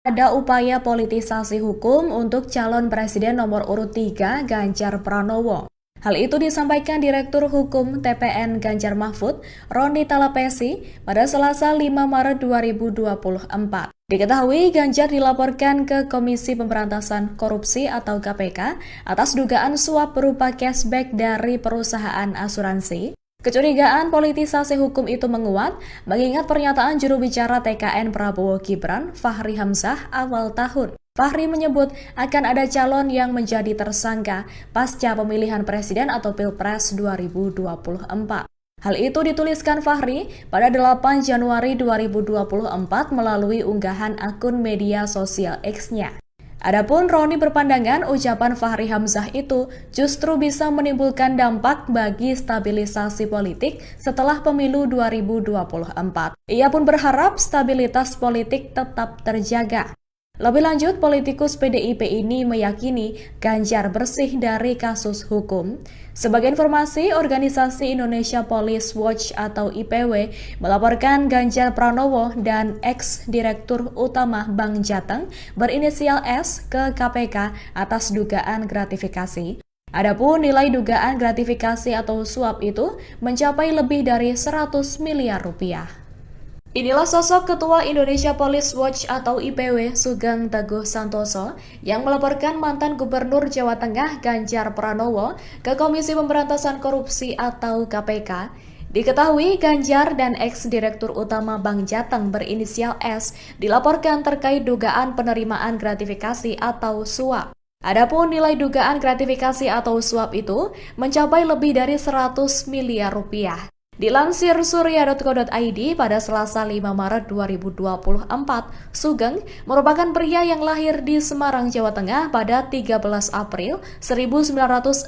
Ada upaya politisasi hukum untuk calon presiden nomor urut 3 Ganjar Pranowo. Hal itu disampaikan Direktur Hukum TPN Ganjar Mahfud, Roni Talapesi, pada Selasa 5 Maret 2024. Diketahui Ganjar dilaporkan ke Komisi Pemberantasan Korupsi atau KPK atas dugaan suap berupa cashback dari perusahaan asuransi. Kecurigaan politisasi hukum itu menguat mengingat pernyataan juru bicara TKN Prabowo Gibran, Fahri Hamzah, awal tahun. Fahri menyebut akan ada calon yang menjadi tersangka pasca pemilihan presiden atau Pilpres 2024. Hal itu dituliskan Fahri pada 8 Januari 2024 melalui unggahan akun media sosial X-nya. Adapun Roni berpandangan ucapan Fahri Hamzah itu justru bisa menimbulkan dampak bagi stabilisasi politik setelah pemilu 2024. Ia pun berharap stabilitas politik tetap terjaga. Lebih lanjut, politikus PDIP ini meyakini Ganjar bersih dari kasus hukum. Sebagai informasi, organisasi Indonesia Police Watch atau IPW melaporkan Ganjar Pranowo dan ex-direktur utama Bank Jateng berinisial S ke KPK atas dugaan gratifikasi. Adapun nilai dugaan gratifikasi atau suap itu mencapai lebih dari 100 miliar rupiah. Inilah sosok Ketua Indonesia Police Watch atau IPW Sugeng Teguh Santoso yang melaporkan mantan Gubernur Jawa Tengah Ganjar Pranowo ke Komisi Pemberantasan Korupsi atau KPK. Diketahui Ganjar dan ex-direktur utama Bank Jateng berinisial S dilaporkan terkait dugaan penerimaan gratifikasi atau suap. Adapun nilai dugaan gratifikasi atau suap itu mencapai lebih dari 100 miliar rupiah. Dilansir surya.co.id pada Selasa 5 Maret 2024, Sugeng merupakan pria yang lahir di Semarang, Jawa Tengah pada 13 April 1966.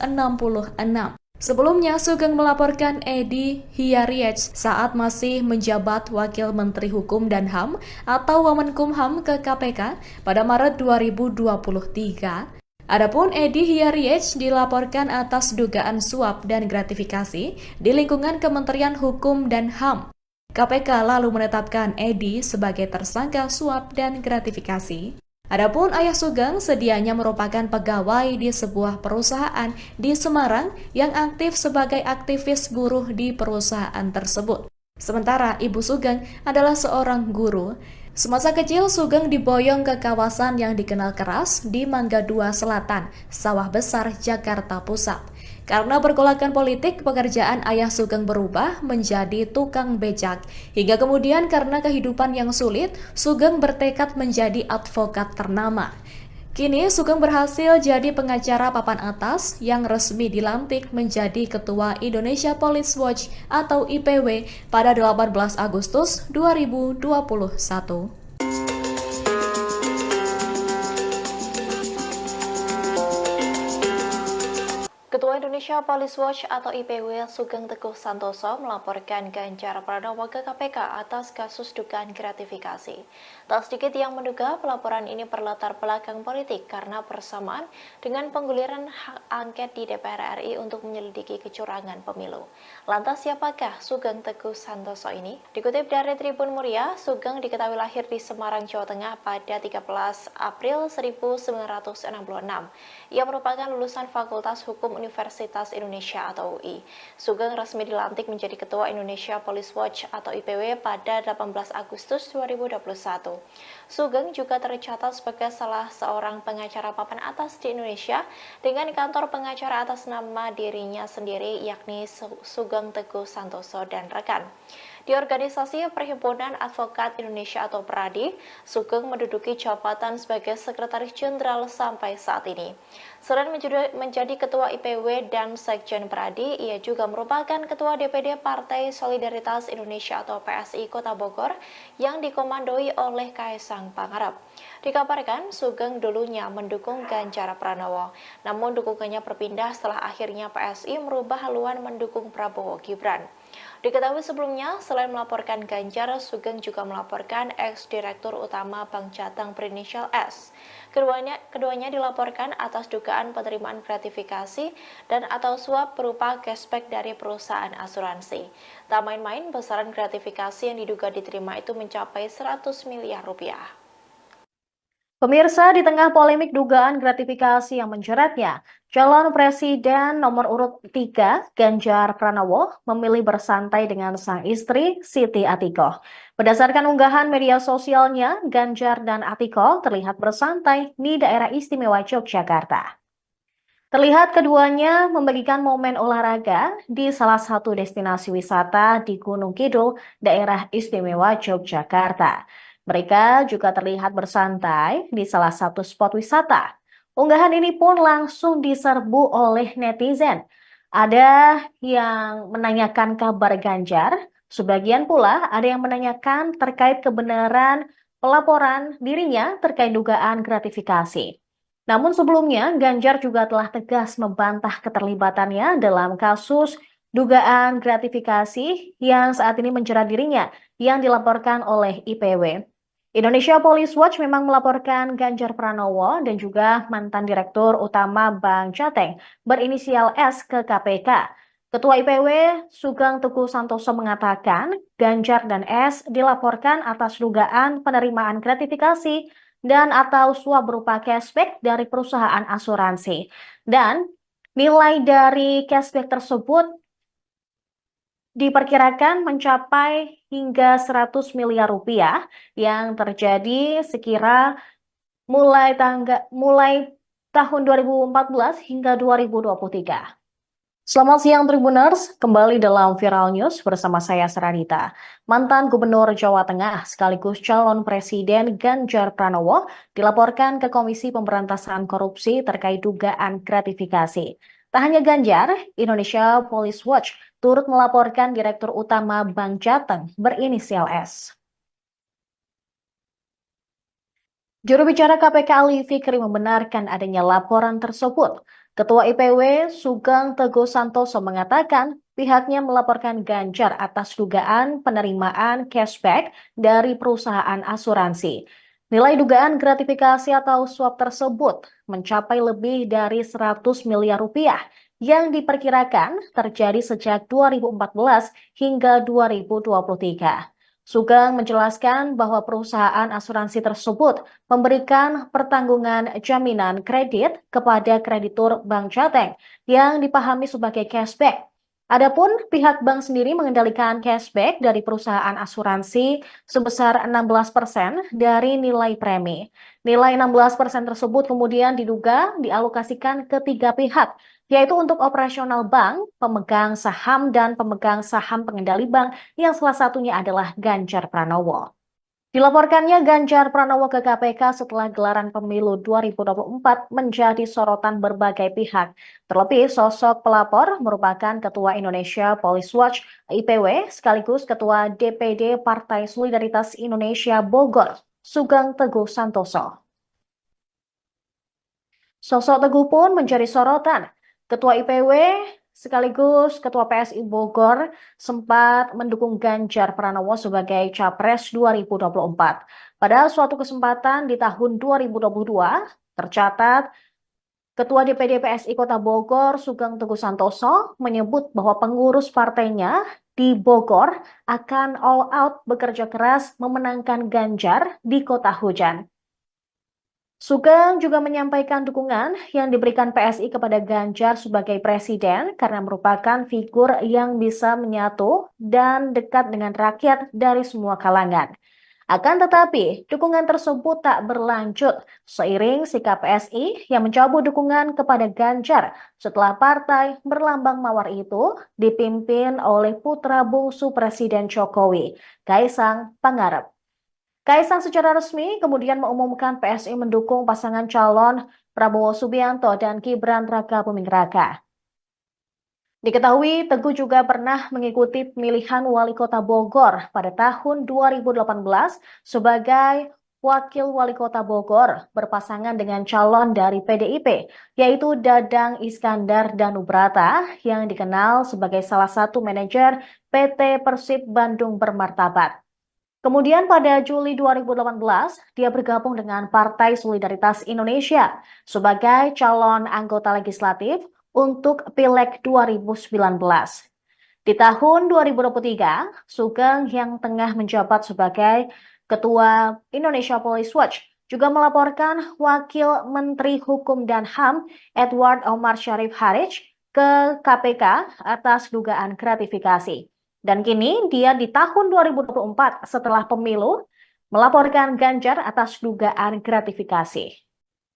Sebelumnya, Sugeng melaporkan Edi Hiariech saat masih menjabat Wakil Menteri Hukum dan HAM atau Wamenkumham ke KPK pada Maret 2023. Adapun Edi Hiariech dilaporkan atas dugaan suap dan gratifikasi di lingkungan Kementerian Hukum dan HAM. KPK lalu menetapkan Edi sebagai tersangka suap dan gratifikasi. Adapun ayah Sugeng sedianya merupakan pegawai di sebuah perusahaan di Semarang yang aktif sebagai aktivis buruh di perusahaan tersebut. Sementara ibu Sugeng adalah seorang guru. Semasa kecil, Sugeng diboyong ke kawasan yang dikenal keras di Mangga 2 Selatan, Sawah Besar, Jakarta Pusat. Karena pergolakan politik, pekerjaan ayah Sugeng berubah menjadi tukang becak. Hingga kemudian karena kehidupan yang sulit, Sugeng bertekad menjadi advokat ternama. Kini Sugeng berhasil jadi pengacara papan atas yang resmi dilantik menjadi Ketua Indonesia Police Watch atau IPW pada 18 Agustus 2021. Ketua Indonesia Police Watch atau IPW Sugeng Teguh Santoso melaporkan Ganjar Pranowo ke KPK atas kasus dugaan gratifikasi. Tak sedikit yang menduga pelaporan ini berlatar belakang politik karena bersamaan dengan pengguliran hak angket di DPR RI untuk menyelidiki kecurangan pemilu. Lantas siapakah Sugeng Teguh Santoso ini? Dikutip dari Tribun Muria, Sugeng diketahui lahir di Semarang, Jawa Tengah pada 13 April 1966. Ia merupakan lulusan Fakultas Hukum Universitas Indonesia atau UI. Sugeng resmi dilantik menjadi Ketua Indonesia Police Watch atau IPW pada 18 Agustus 2021. Sugeng juga tercatat sebagai salah seorang pengacara papan atas di Indonesia dengan kantor pengacara atas nama dirinya sendiri yakni Sugeng Teguh Santoso dan rekan. Di organisasi Perhimpunan Advokat Indonesia atau PERADI, Sugeng menduduki jabatan sebagai Sekretaris Jenderal sampai saat ini. Selain menjadi Ketua IPW dan Sekjen PERADI, ia juga merupakan Ketua DPD Partai Solidaritas Indonesia atau PSI Kota Bogor yang dikomandoi oleh Kaisang Pangarep. Dikabarkan, Sugeng dulunya mendukung Ganjar Pranowo, namun dukungannya berpindah setelah akhirnya PSI merubah haluan mendukung Prabowo Gibran. Diketahui sebelumnya, selain melaporkan Ganjar, Sugeng juga melaporkan ex-direktur utama Bank Jateng berinisial S. Keduanya dilaporkan atas dugaan penerimaan gratifikasi dan atau suap berupa cashback dari perusahaan asuransi. Tak main-main, besaran gratifikasi yang diduga diterima itu mencapai 100 miliar rupiah. Pemirsa, di tengah polemik dugaan gratifikasi yang menjeratnya, calon presiden nomor urut 3, Ganjar Pranowo, memilih bersantai dengan sang istri, Siti Atikoh. Berdasarkan unggahan media sosialnya, Ganjar dan Atikoh terlihat bersantai di daerah istimewa Yogyakarta. Terlihat keduanya membagikan momen olahraga di salah satu destinasi wisata di Gunung Kidul, daerah istimewa Yogyakarta. Mereka juga terlihat bersantai di salah satu spot wisata. Unggahan ini pun langsung diserbu oleh netizen. Ada yang menanyakan kabar Ganjar, sebagian pula ada yang menanyakan terkait kebenaran pelaporan dirinya terkait dugaan gratifikasi. Namun sebelumnya, Ganjar juga telah tegas membantah keterlibatannya dalam kasus dugaan gratifikasi yang saat ini menjerat dirinya yang dilaporkan oleh IPW. Indonesia Police Watch memang melaporkan Ganjar Pranowo dan juga mantan Direktur Utama Bank Jateng berinisial S ke KPK. Ketua IPW Sugeng Teguh Santoso mengatakan Ganjar dan S dilaporkan atas dugaan penerimaan gratifikasi dan atau suap berupa cashback dari perusahaan asuransi. Dan nilai dari cashback tersebut diperkirakan mencapai hingga 100 miliar rupiah yang terjadi sekira mulai tahun 2014 hingga 2023. Selamat siang Tribuners, kembali dalam Viral News bersama saya Seranita. Mantan Gubernur Jawa Tengah sekaligus calon Presiden Ganjar Pranowo dilaporkan ke Komisi Pemberantasan Korupsi terkait dugaan gratifikasi. Tak hanya Ganjar, Indonesia Police Watch turut melaporkan Direktur Utama Bank Jateng berinisial S. Juru bicara KPK Ali Fikri membenarkan adanya laporan tersebut. Ketua IPW Sugeng Teguh Santoso mengatakan pihaknya melaporkan Ganjar atas dugaan penerimaan cashback dari perusahaan asuransi. Nilai dugaan gratifikasi atau suap tersebut mencapai lebih dari 100 miliar rupiah yang diperkirakan terjadi sejak 2014 hingga 2023. Sugeng menjelaskan bahwa perusahaan asuransi tersebut memberikan pertanggungan jaminan kredit kepada kreditur Bank Jateng yang dipahami sebagai cashback. Adapun pihak bank sendiri mengendalikan cashback dari perusahaan asuransi sebesar 16% dari nilai premi. Nilai 16% tersebut kemudian diduga dialokasikan ke tiga pihak, yaitu untuk operasional bank, pemegang saham, dan pemegang saham pengendali bank yang salah satunya adalah Ganjar Pranowo. Dilaporkannya Ganjar Pranowo ke KPK setelah gelaran pemilu 2024 menjadi sorotan berbagai pihak. Terlebih sosok pelapor merupakan Ketua Indonesia Police Watch IPW sekaligus Ketua DPD Partai Solidaritas Indonesia Bogor, Sugeng Teguh Santoso. Sosok Teguh pun menjadi sorotan. Ketua IPW sekaligus Ketua PSI Bogor sempat mendukung Ganjar Pranowo sebagai Capres 2024. Pada suatu kesempatan di tahun 2022, tercatat Ketua DPD PSI Kota Bogor, Sugeng Teguh Santoso, menyebut bahwa pengurus partainya di Bogor akan all out bekerja keras memenangkan Ganjar di Kota Hujan. Sugeng juga menyampaikan dukungan yang diberikan PSI kepada Ganjar sebagai presiden karena merupakan figur yang bisa menyatu dan dekat dengan rakyat dari semua kalangan. Akan tetapi, dukungan tersebut tak berlanjut seiring sikap PSI yang mencabut dukungan kepada Ganjar setelah partai berlambang mawar itu dipimpin oleh putra bungsu Presiden Jokowi, Kaisang Pangarep. Kaisang secara resmi kemudian mengumumkan PSI mendukung pasangan calon Prabowo Subianto dan Gibran Rakabuming Raka. Diketahui Teguh juga pernah mengikuti pemilihan wali kota Bogor pada tahun 2018 sebagai wakil wali kota Bogor berpasangan dengan calon dari PDIP, yaitu Dadang Iskandar Danubrata yang dikenal sebagai salah satu manajer PT Persib Bandung Bermartabat. Kemudian pada Juli 2018, dia bergabung dengan Partai Solidaritas Indonesia sebagai calon anggota legislatif untuk Pileg 2019. Di tahun 2023, Sugeng yang tengah menjabat sebagai Ketua Indonesia Police Watch juga melaporkan Wakil Menteri Hukum dan HAM Edward Omar Sharif Harij ke KPK atas dugaan gratifikasi. Dan kini dia di tahun 2024 setelah pemilu melaporkan Ganjar atas dugaan gratifikasi.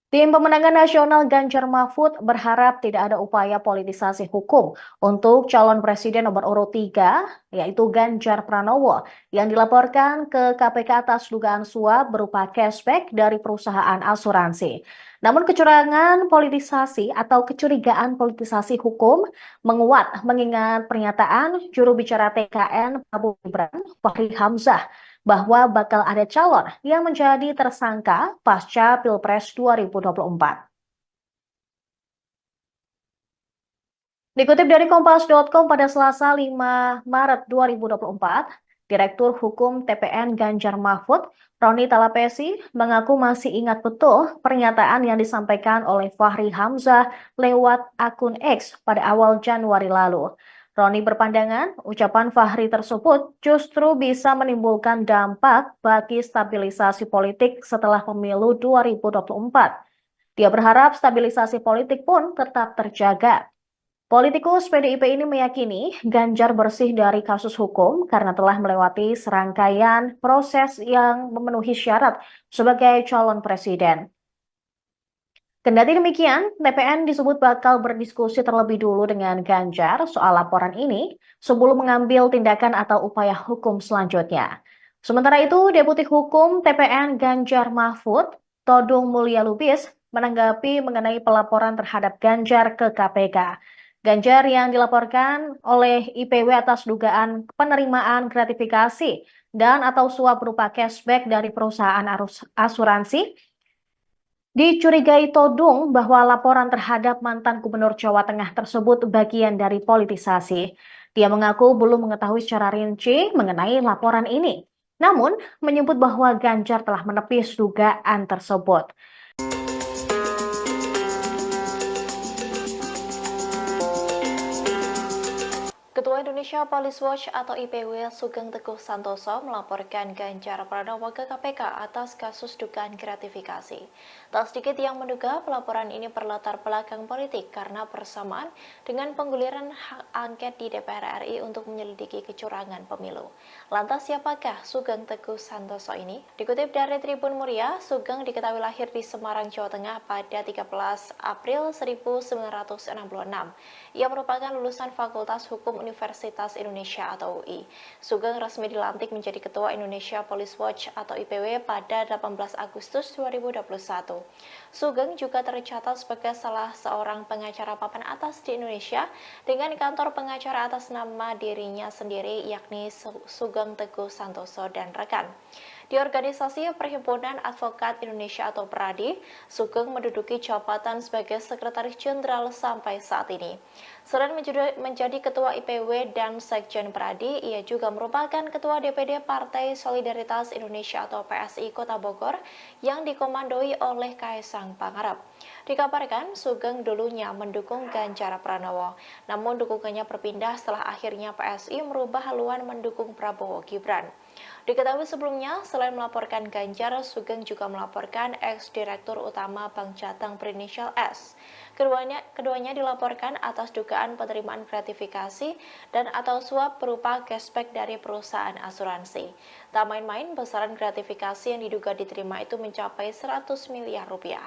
Tim Pemenangan Nasional Ganjar Mahfud berharap tidak ada upaya politisasi hukum untuk calon presiden nomor urut 3, yaitu Ganjar Pranowo, yang dilaporkan ke KPK atas dugaan suap berupa cashback dari perusahaan asuransi. Namun kecurangan politisasi atau kecurigaan politisasi hukum menguat mengingat pernyataan juru bicara TKN Prabowo Gibran, Fahri Hamzah, bahwa bakal ada calon yang menjadi tersangka pasca Pilpres 2024. Dikutip dari Kompas.com pada Selasa 5 Maret 2024, Direktur Hukum TPN Ganjar Mahfud, Roni Talapesi, mengaku masih ingat betul pernyataan yang disampaikan oleh Fahri Hamzah lewat akun X pada awal Januari lalu. Roni berpandangan, ucapan Fahri tersebut justru bisa menimbulkan dampak bagi stabilisasi politik setelah pemilu 2024. Dia berharap stabilisasi politik pun tetap terjaga. Politikus PDIP ini meyakini Ganjar bersih dari kasus hukum karena telah melewati serangkaian proses yang memenuhi syarat sebagai calon presiden. Kendati demikian, TPN disebut bakal berdiskusi terlebih dulu dengan Ganjar soal laporan ini sebelum mengambil tindakan atau upaya hukum selanjutnya. Sementara itu, Deputi Hukum TPN Ganjar Mahfud, Todung Mulya Lubis, menanggapi mengenai pelaporan terhadap Ganjar ke KPK. Ganjar yang dilaporkan oleh IPW atas dugaan penerimaan gratifikasi dan atau suap berupa cashback dari perusahaan asuransi dicurigai todung bahwa laporan terhadap mantan Gubernur Jawa Tengah tersebut bagian dari politisasi. Dia mengaku belum mengetahui secara rinci mengenai laporan ini. Namun, menyebut bahwa Ganjar telah menepis dugaan tersebut. Ketua Indonesia Police Watch atau IPW Sugeng Teguh Santoso melaporkan Ganjar Pranowo ke KPK atas kasus dugaan gratifikasi. Tak sedikit yang menduga pelaporan ini berlatar belakang politik karena bersamaan dengan pengguliran hak angket di DPR RI untuk menyelidiki kecurangan pemilu. Lantas siapakah Sugeng Teguh Santoso ini? Dikutip dari Tribun Muria, Sugeng diketahui lahir di Semarang, Jawa Tengah pada 13 April 1966. Ia merupakan lulusan Fakultas Hukum Universitas Indonesia atau UI. Sugeng resmi dilantik menjadi Ketua Indonesia Police Watch atau IPW pada 18 Agustus 2021. Sugeng juga tercatat sebagai salah seorang pengacara papan atas di Indonesia dengan kantor pengacara atas nama dirinya sendiri yakni Sugeng Teguh Santoso dan rekan. Di organisasi Perhimpunan Advokat Indonesia atau PERADI, Sugeng menduduki jabatan sebagai Sekretaris Jenderal sampai saat ini. Selain menjadi Ketua IPW dan Sekjen PERADI, ia juga merupakan Ketua DPD Partai Solidaritas Indonesia atau PSI Kota Bogor yang dikomandoi oleh Kaisang Pangarep. Dikabarkan, Sugeng dulunya mendukung Ganjar Pranowo, namun dukungannya berpindah setelah akhirnya PSI merubah haluan mendukung Prabowo Gibran. Diketahui sebelumnya, selain melaporkan Ganjar, Sugeng juga melaporkan ex-direktur utama Bank Jateng berinisial S. Keduanya dilaporkan atas dugaan penerimaan gratifikasi dan atau suap berupa cashback dari perusahaan asuransi. Tak main-main, besaran gratifikasi yang diduga diterima itu mencapai 100 miliar rupiah.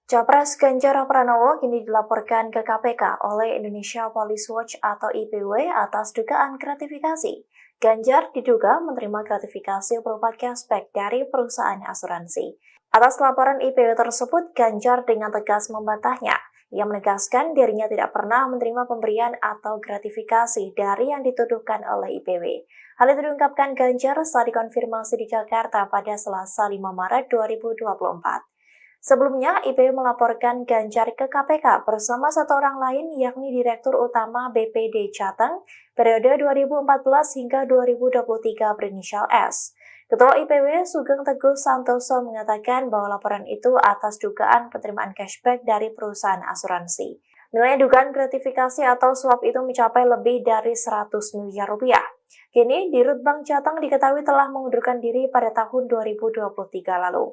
Capres Ganjar Pranowo kini dilaporkan ke KPK oleh Indonesia Police Watch atau IPW atas dugaan gratifikasi. Ganjar diduga menerima gratifikasi berupa cashback dari perusahaan asuransi. Atas laporan IPW tersebut, Ganjar dengan tegas membantahnya. Ia menegaskan dirinya tidak pernah menerima pemberian atau gratifikasi dari yang dituduhkan oleh IPW. Hal itu diungkapkan Ganjar saat dikonfirmasi di Jakarta pada Selasa 5 Maret 2024. Sebelumnya, IPW melaporkan Ganjar ke KPK bersama satu orang lain yakni Direktur Utama BPD Jateng periode 2014 hingga 2023 berinisial S. Ketua IPW Sugeng Teguh Santoso mengatakan bahwa laporan itu atas dugaan penerimaan cashback dari perusahaan asuransi. Nilai dugaan gratifikasi atau suap itu mencapai lebih dari 100 miliar rupiah. Kini, Dirut Bank Jateng diketahui telah mengundurkan diri pada tahun 2023 lalu.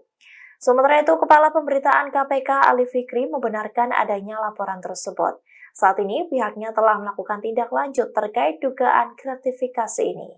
Sementara itu, Kepala Pemberitaan KPK Ali Fikri membenarkan adanya laporan tersebut. Saat ini, pihaknya telah melakukan tindak lanjut terkait dugaan gratifikasi ini.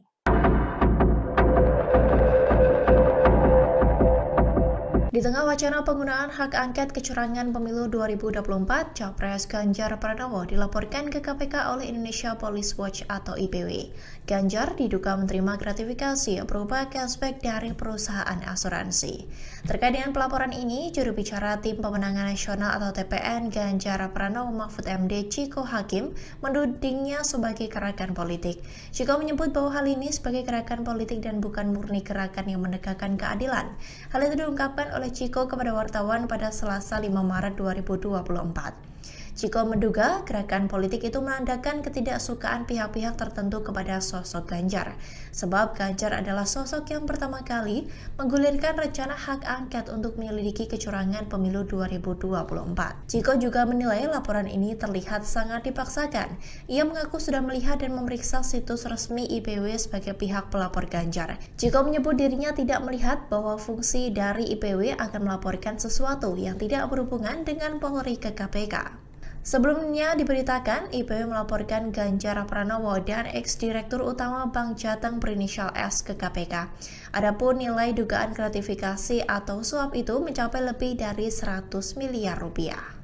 Di tengah wacana penggunaan hak angket kecurangan pemilu 2024, Capres Ganjar Pranowo dilaporkan ke KPK oleh Indonesia Police Watch atau IPW. Ganjar diduga menerima gratifikasi berupa cashback dari perusahaan asuransi. Terkait dengan pelaporan ini, juru bicara Tim Pemenangan Nasional atau TPN Ganjar Pranowo Mahfud MD Ciko Hakim menudingnya sebagai gerakan politik. Ciko menyebut bahwa hal ini sebagai gerakan politik dan bukan murni gerakan yang menegakkan keadilan. Hal itu diungkapkan oleh Ciko kepada wartawan pada Selasa 5 Maret 2024. Ciko menduga gerakan politik itu menandakan ketidaksukaan pihak-pihak tertentu kepada sosok Ganjar. Sebab Ganjar adalah sosok yang pertama kali menggulirkan rencana hak angket untuk menyelidiki kecurangan pemilu 2024. Ciko juga menilai laporan ini terlihat sangat dipaksakan. Ia mengaku sudah melihat dan memeriksa situs resmi IPW sebagai pihak pelapor Ganjar. Ciko menyebut dirinya tidak melihat bahwa fungsi dari IPW akan melaporkan sesuatu yang tidak berhubungan dengan Polri ke KPK. Sebelumnya diberitakan IPW melaporkan Ganjar Pranowo dan ex-direktur utama Bank Jateng berinisial S ke KPK. Adapun nilai dugaan gratifikasi atau suap itu mencapai lebih dari 100 miliar rupiah.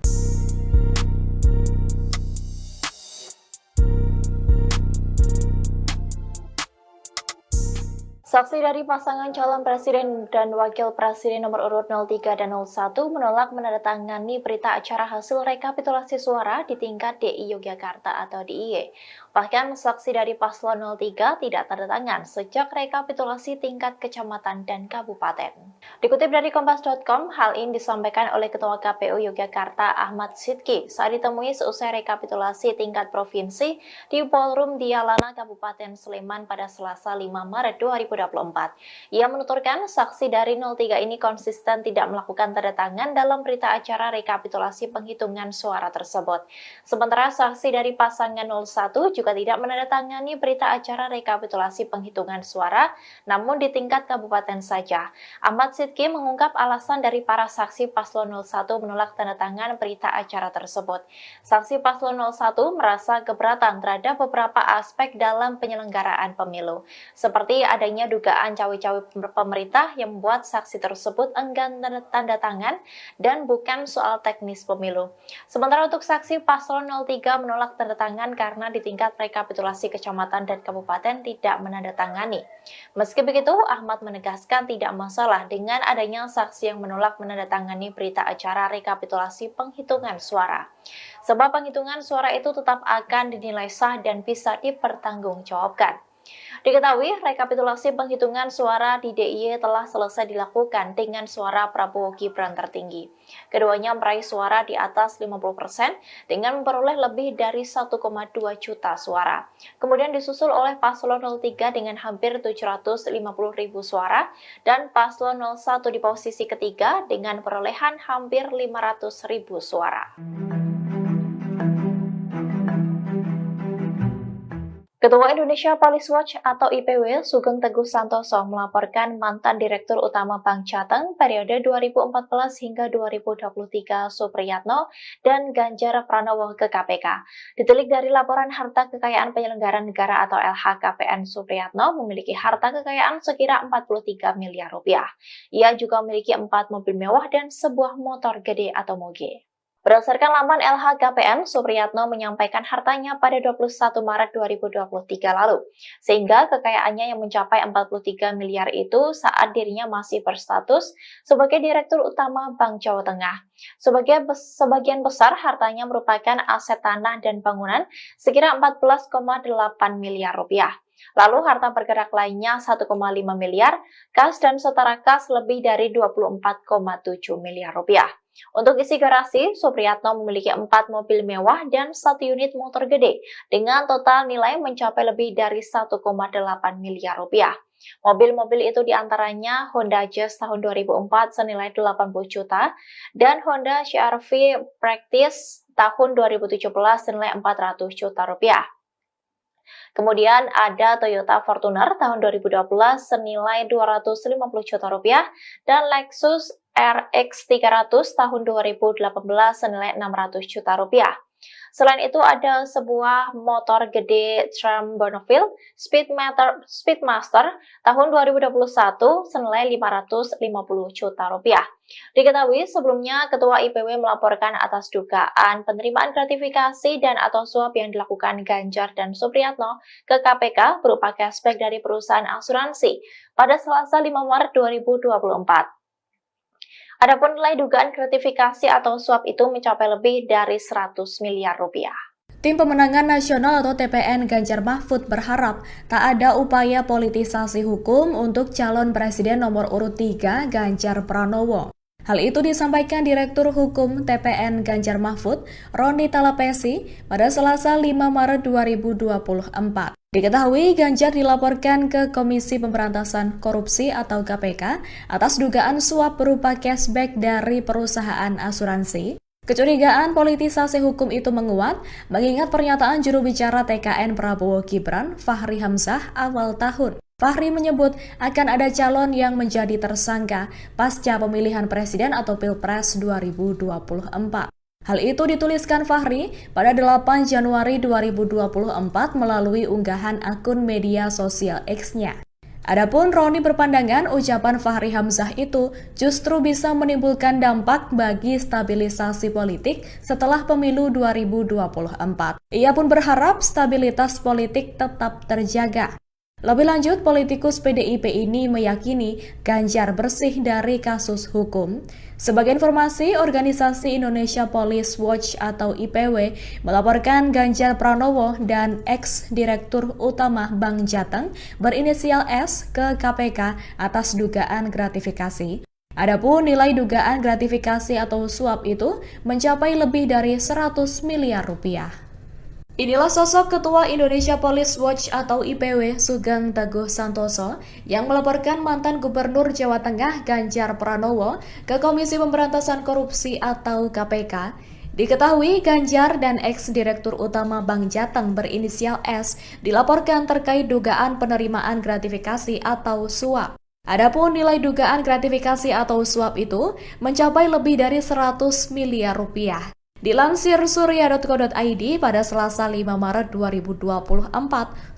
Saksi dari pasangan calon presiden dan wakil presiden nomor urut 03 dan 01 menolak menandatangani berita acara hasil rekapitulasi suara di tingkat DI Yogyakarta atau DIY. Bahkan saksi dari paslon 03 tidak tanda tangan sejak rekapitulasi tingkat kecamatan dan kabupaten. Dikutip dari Kompas.com, hal ini disampaikan oleh Ketua KPU Yogyakarta Ahmad Sidki saat ditemui seusai rekapitulasi tingkat provinsi di Ballroom Dialana Kabupaten Sleman pada Selasa 5 Maret 2024. Ia menuturkan saksi dari 03 ini konsisten tidak melakukan tanda tangan dalam berita acara rekapitulasi penghitungan suara tersebut. Sementara saksi dari pasangan 01 juga tidak menandatangani berita acara rekapitulasi penghitungan suara, namun di tingkat kabupaten saja. Ahmad Sidki mengungkap alasan dari para saksi paslon 01 menolak tanda tangan berita acara tersebut. Saksi paslon 01 merasa keberatan terhadap beberapa aspek dalam penyelenggaraan pemilu, seperti adanya dugaan cawe-cawe pemerintah yang membuat saksi tersebut enggan tanda tangan dan bukan soal teknis pemilu. Sementara untuk saksi paslon 03 menolak tanda tangan karena di tingkat rekapitulasi kecamatan dan kabupaten tidak menandatangani. Meski begitu, Ahmad menegaskan tidak masalah dengan adanya saksi yang menolak menandatangani berita acara rekapitulasi penghitungan suara. Sebab penghitungan suara itu tetap akan dinilai sah dan bisa dipertanggungjawabkan. Diketahui, rekapitulasi penghitungan suara di DIY telah selesai dilakukan dengan suara Prabowo Gibran tertinggi. Keduanya meraih suara di atas 50% dengan memperoleh lebih dari 1,2 juta suara. Kemudian disusul oleh paslon 03 dengan hampir 750.000 suara dan paslon 01 di posisi ketiga dengan perolehan hampir 500.000 suara. Ketua Indonesia Police Watch atau IPW Sugeng Teguh Santoso melaporkan mantan Direktur Utama Bank Jateng periode 2014 hingga 2023 Supriyatno dan Ganjar Pranowo ke KPK. Ditilik dari laporan harta kekayaan penyelenggara negara atau LHKPN, Supriyatno memiliki harta kekayaan sekira 43 miliar rupiah. Ia juga memiliki 4 mobil mewah dan sebuah motor gede atau moge. Berdasarkan laman LHKPN, Supriyatno menyampaikan hartanya pada 21 Maret 2023 lalu, sehingga kekayaannya yang mencapai 43 miliar itu saat dirinya masih berstatus sebagai Direktur Utama Bank Jawa Tengah. Sebagian besar hartanya merupakan aset tanah dan bangunan sekira 14,8 miliar rupiah. Lalu harta bergerak lainnya 1,5 miliar, kas dan setara kas lebih dari 24,7 miliar rupiah. Untuk isi garasi, Supriyatno memiliki 4 mobil mewah dan 1 unit motor gede dengan total nilai mencapai lebih dari 1,8 miliar rupiah. Mobil-mobil itu diantaranya Honda Jazz tahun 2004 senilai 80 juta dan Honda CR-V Practice tahun 2017 senilai 400 juta rupiah. Kemudian ada Toyota Fortuner tahun 2012 senilai 250 juta rupiah dan Lexus RX 300 tahun 2018 senilai 600 juta rupiah. Selain itu ada sebuah motor gede Trem Bonneville Speedmaster tahun 2021 senilai 550 juta rupiah. Diketahui sebelumnya Ketua IPW melaporkan atas dugaan penerimaan gratifikasi dan atau suap yang dilakukan Ganjar dan Supriyatno ke KPK berupa cashback dari perusahaan asuransi pada Selasa 5 Maret 2024. Adapun nilai dugaan gratifikasi atau suap itu mencapai lebih dari 100 miliar rupiah. Tim Pemenangan Nasional atau TPN Ganjar Mahfud berharap tak ada upaya politisasi hukum untuk calon presiden nomor urut 3 Ganjar Pranowo. Hal itu disampaikan Direktur Hukum TPN Ganjar Mahfud, Roni Talapesi, pada Selasa 5 Maret 2024. Diketahui Ganjar dilaporkan ke Komisi Pemberantasan Korupsi atau KPK atas dugaan suap berupa cashback dari perusahaan asuransi. Kecurigaan politisasi hukum itu menguat mengingat pernyataan juru bicara TKN Prabowo Gibran, Fahri Hamzah, awal tahun. Fahri menyebut akan ada calon yang menjadi tersangka pasca pemilihan presiden atau Pilpres 2024. Hal itu dituliskan Fahri pada 8 Januari 2024 melalui unggahan akun media sosial X-nya. Adapun Roni berpandangan ucapan Fahri Hamzah itu justru bisa menimbulkan dampak bagi stabilisasi politik setelah pemilu 2024. Ia pun berharap stabilitas politik tetap terjaga. Lebih lanjut, politikus PDIP ini meyakini Ganjar bersih dari kasus hukum. Sebagai informasi, organisasi Indonesia Police Watch atau IPW melaporkan Ganjar Pranowo dan ex-direktur utama Bank Jateng berinisial S ke KPK atas dugaan gratifikasi. Adapun nilai dugaan gratifikasi atau suap itu mencapai lebih dari 100 miliar rupiah. Inilah sosok Ketua Indonesia Police Watch atau IPW Sugeng Teguh Santoso yang melaporkan mantan Gubernur Jawa Tengah Ganjar Pranowo ke Komisi Pemberantasan Korupsi atau KPK. Diketahui Ganjar dan ex-direktur utama Bank Jateng berinisial S dilaporkan terkait dugaan penerimaan gratifikasi atau suap. Adapun nilai dugaan gratifikasi atau suap itu mencapai lebih dari 100 miliar rupiah. Dilansir surya.co.id pada Selasa 5 Maret 2024,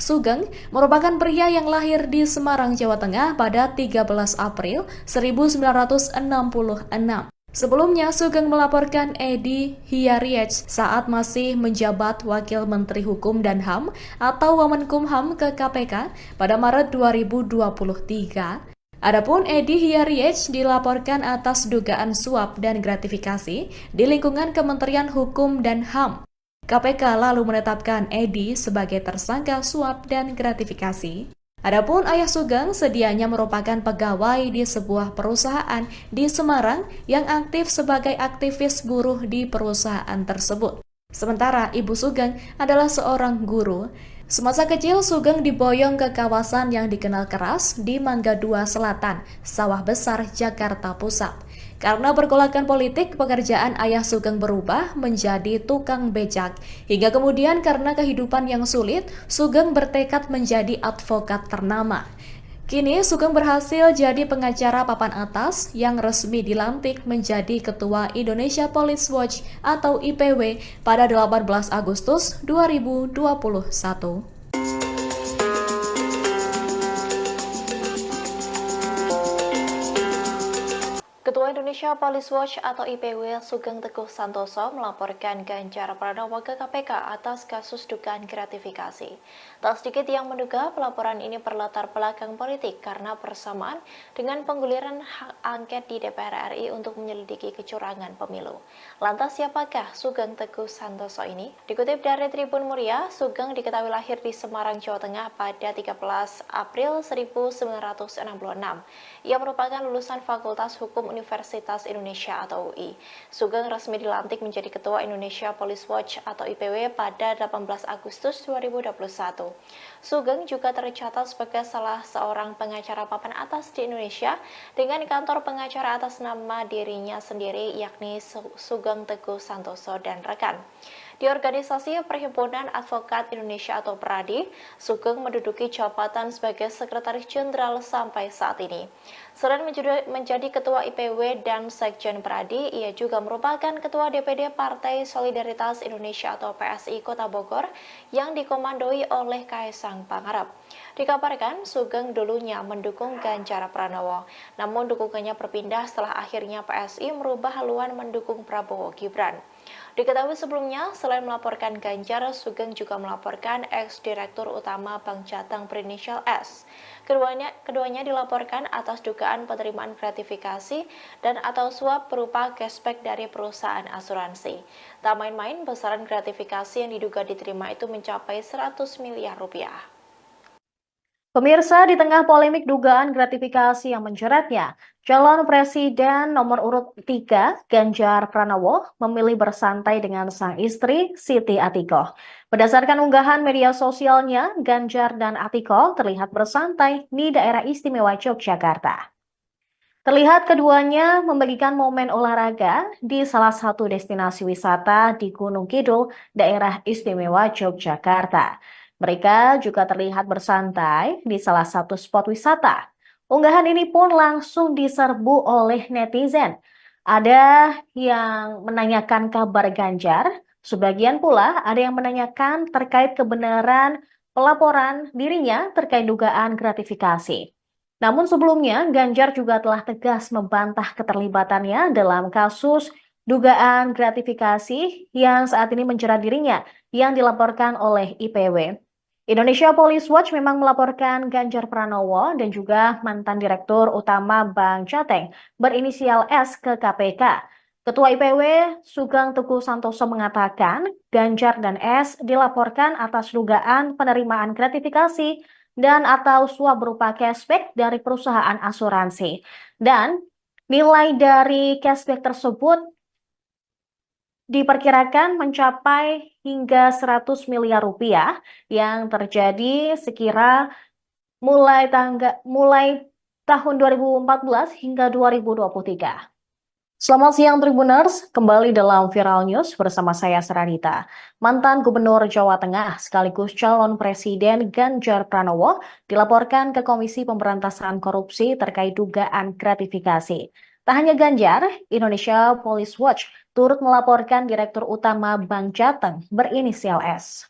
Sugeng merupakan pria yang lahir di Semarang, Jawa Tengah pada 13 April 1966. Sebelumnya, Sugeng melaporkan Edi Hiariech saat masih menjabat Wakil Menteri Hukum dan HAM atau Wamenkumham ke KPK pada Maret 2023. Adapun Edi Hiariech dilaporkan atas dugaan suap dan gratifikasi di lingkungan Kementerian Hukum dan HAM. KPK lalu menetapkan Edi sebagai tersangka suap dan gratifikasi. Adapun ayah Sugeng sedianya merupakan pegawai di sebuah perusahaan di Semarang yang aktif sebagai aktivis buruh di perusahaan tersebut. Sementara ibu Sugeng adalah seorang guru. Semasa kecil, Sugeng diboyong ke kawasan yang dikenal keras di Mangga 2 Selatan, Sawah Besar, Jakarta Pusat. Karena pergolakan politik, pekerjaan ayah Sugeng berubah menjadi tukang becak. Hingga kemudian karena kehidupan yang sulit, Sugeng bertekad menjadi advokat ternama. Kini Sugeng berhasil jadi pengacara papan atas yang resmi dilantik menjadi Ketua Indonesia Police Watch atau IPW pada 18 Agustus 2021. Ketua Indonesia Police Watch atau IPW Sugeng Teguh Santoso melaporkan Ganjar Pranowo ke KPK atas kasus dugaan gratifikasi. Tak sedikit yang menduga pelaporan ini berlatar belakang politik karena bersamaan dengan pengguliran hak angket di DPR RI untuk menyelidiki kecurangan pemilu. Lantas siapakah Sugeng Teguh Santoso ini? Dikutip dari Tribun Muria, Sugeng diketahui lahir di Semarang, Jawa Tengah pada 13 April 1966. Ia merupakan lulusan Fakultas Hukum Universitas Universitas Indonesia atau UI. Sugeng resmi dilantik menjadi Ketua Indonesia Police Watch atau IPW pada 18 Agustus 2021. Sugeng juga tercatat sebagai salah seorang pengacara papan atas di Indonesia dengan kantor pengacara atas nama dirinya sendiri yakni Sugeng Teguh Santoso dan rekan. Di organisasi Perhimpunan Advokat Indonesia atau PERADI, Sugeng menduduki jabatan sebagai Sekretaris Jenderal sampai saat ini. Selain menjadi Ketua IPW dan Sekjen PERADI, ia juga merupakan Ketua DPD Partai Solidaritas Indonesia atau PSI Kota Bogor yang dikomandoi oleh Kaisang Pangarep. Dikabarkan, Sugeng dulunya mendukung Ganjar Pranowo, namun dukungannya berpindah setelah akhirnya PSI merubah haluan mendukung Prabowo Gibran. Diketahui sebelumnya, selain melaporkan Ganjar, Sugeng juga melaporkan ex-direktur utama Bank Jateng berinisial S. Keduanya dilaporkan atas dugaan penerimaan gratifikasi dan atau suap berupa cashback dari perusahaan asuransi. Tak main-main, besaran gratifikasi yang diduga diterima itu mencapai 100 miliar rupiah. Pemirsa, di tengah polemik dugaan gratifikasi yang menjeratnya, calon presiden nomor urut 3 Ganjar Pranowo memilih bersantai dengan sang istri Siti Atikoh. Berdasarkan unggahan media sosialnya, Ganjar dan Atikoh terlihat bersantai di daerah istimewa Yogyakarta. Terlihat keduanya membagikan momen olahraga di salah satu destinasi wisata di Gunung Kidul, daerah istimewa Yogyakarta. Mereka juga terlihat bersantai di salah satu spot wisata. Unggahan ini pun langsung diserbu oleh netizen. Ada yang menanyakan kabar Ganjar, sebagian pula ada yang menanyakan terkait kebenaran pelaporan dirinya terkait dugaan gratifikasi. Namun sebelumnya, Ganjar juga telah tegas membantah keterlibatannya dalam kasus dugaan gratifikasi yang saat ini menjerat dirinya yang dilaporkan oleh IPW. Indonesia Police Watch memang melaporkan Ganjar Pranowo dan juga mantan Direktur Utama Bank Jateng berinisial S ke KPK. Ketua IPW Sugeng Teguh Santoso mengatakan Ganjar dan S dilaporkan atas dugaan penerimaan gratifikasi dan atau suap berupa cashback dari perusahaan asuransi. Dan nilai dari cashback tersebut diperkirakan mencapai hingga 100 miliar rupiah yang terjadi sekira mulai tahun 2014 hingga 2023. Selamat siang Tribuners, kembali dalam Viral News bersama saya Seranita. Mantan Gubernur Jawa Tengah sekaligus calon Presiden Ganjar Pranowo dilaporkan ke Komisi Pemberantasan Korupsi terkait dugaan gratifikasi. Tak hanya Ganjar, Indonesia Police Watch turut melaporkan Direktur Utama Bank Jateng berinisial S.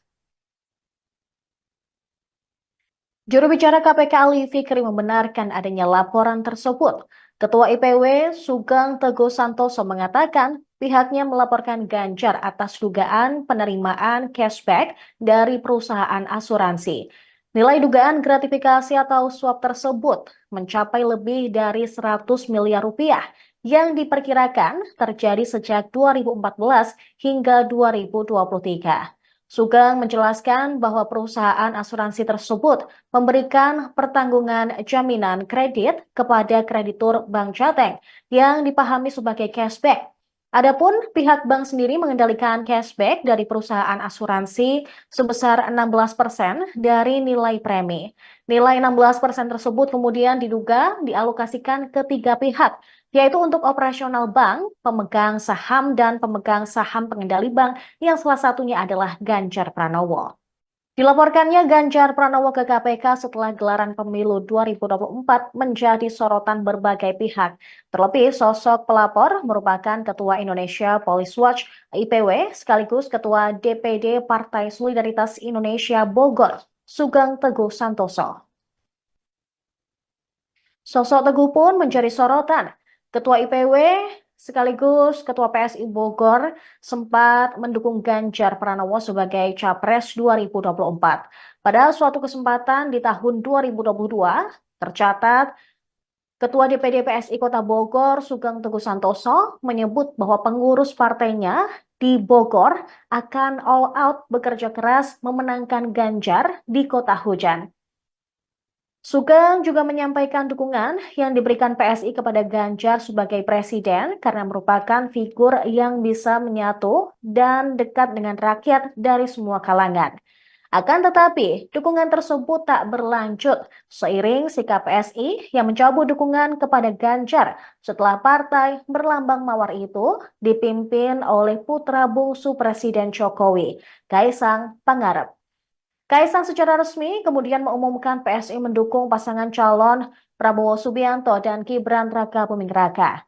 Juru bicara KPK Ali Fikri membenarkan adanya laporan tersebut. Ketua IPW Sugeng Teguh Santoso mengatakan pihaknya melaporkan Ganjar atas dugaan penerimaan cashback dari perusahaan asuransi. Nilai dugaan gratifikasi atau suap tersebut mencapai lebih dari 100 miliar rupiah yang diperkirakan terjadi sejak 2014 hingga 2023. Sugeng menjelaskan bahwa perusahaan asuransi tersebut memberikan pertanggungan jaminan kredit kepada kreditur Bank Jateng yang dipahami sebagai cashback. Adapun pihak bank sendiri mengendalikan cashback dari perusahaan asuransi sebesar 16% dari nilai premi. Nilai 16% tersebut kemudian diduga dialokasikan ke 3 pihak, yaitu untuk operasional bank, pemegang saham, dan pemegang saham pengendali bank yang salah satunya adalah Ganjar Pranowo. Dilaporkannya Ganjar Pranowo ke KPK setelah gelaran pemilu 2024 menjadi sorotan berbagai pihak. Terlebih sosok pelapor merupakan Ketua Indonesia Police Watch IPW sekaligus Ketua DPD Partai Solidaritas Indonesia Bogor, Sugeng Teguh Santoso. Sosok Teguh pun menjadi sorotan. Ketua IPW sekaligus Ketua PSI Bogor sempat mendukung Ganjar Pranowo sebagai Capres 2024. Pada suatu kesempatan di tahun 2022, tercatat Ketua DPD PSI Kota Bogor, Sugeng Teguh Santoso, menyebut bahwa pengurus partainya di Bogor akan all out bekerja keras memenangkan Ganjar di Kota Hujan. Sugeng juga menyampaikan dukungan yang diberikan PSI kepada Ganjar sebagai presiden karena merupakan figur yang bisa menyatu dan dekat dengan rakyat dari semua kalangan. Akan tetapi, dukungan tersebut tak berlanjut seiring sikap PSI yang mencabut dukungan kepada Ganjar setelah partai berlambang mawar itu dipimpin oleh putra bungsu Presiden Jokowi, Kaisang Pangarep. Kaisang secara resmi kemudian mengumumkan PSI mendukung pasangan calon Prabowo Subianto dan Gibran Rakabuming Raka.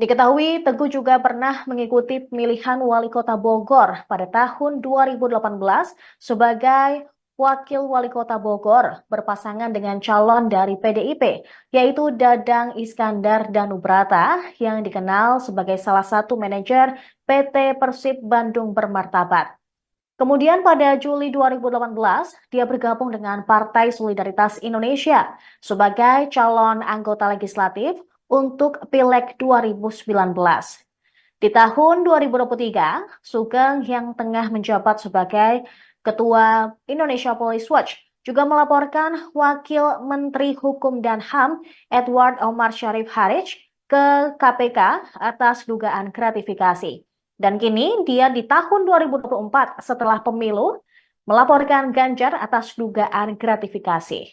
Diketahui Teguh juga pernah mengikuti pemilihan wali kota Bogor pada tahun 2018 sebagai wakil wali kota Bogor berpasangan dengan calon dari PDIP, yaitu Dadang Iskandar Danubrata yang dikenal sebagai salah satu manajer PT Persib Bandung Bermartabat. Kemudian pada Juli 2018, dia bergabung dengan Partai Solidaritas Indonesia sebagai calon anggota legislatif untuk Pileg 2019. Di tahun 2023, Sugeng yang tengah menjabat sebagai Ketua Indonesia Police Watch juga melaporkan Wakil Menteri Hukum dan HAM Edward Omar Syarif Harij ke KPK atas dugaan gratifikasi. Dan kini dia di tahun 2024 setelah pemilu melaporkan Ganjar atas dugaan gratifikasi.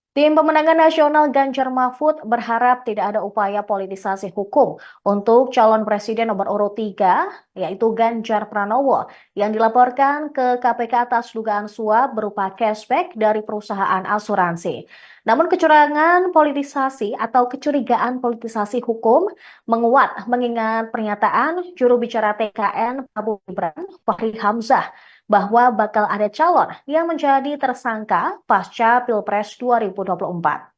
Tim pemenangan nasional Ganjar Mahfud berharap tidak ada upaya politisasi hukum untuk calon presiden nomor urut 3, yaitu Ganjar Pranowo, yang dilaporkan ke KPK atas dugaan suap berupa cashback dari perusahaan asuransi. Namun kecurangan politisasi atau kecurigaan politisasi hukum menguat mengingat pernyataan juru bicara TKN Prabowo Gibran, Fahri Hamzah, bahwa bakal ada calon yang menjadi tersangka pasca Pilpres 2024.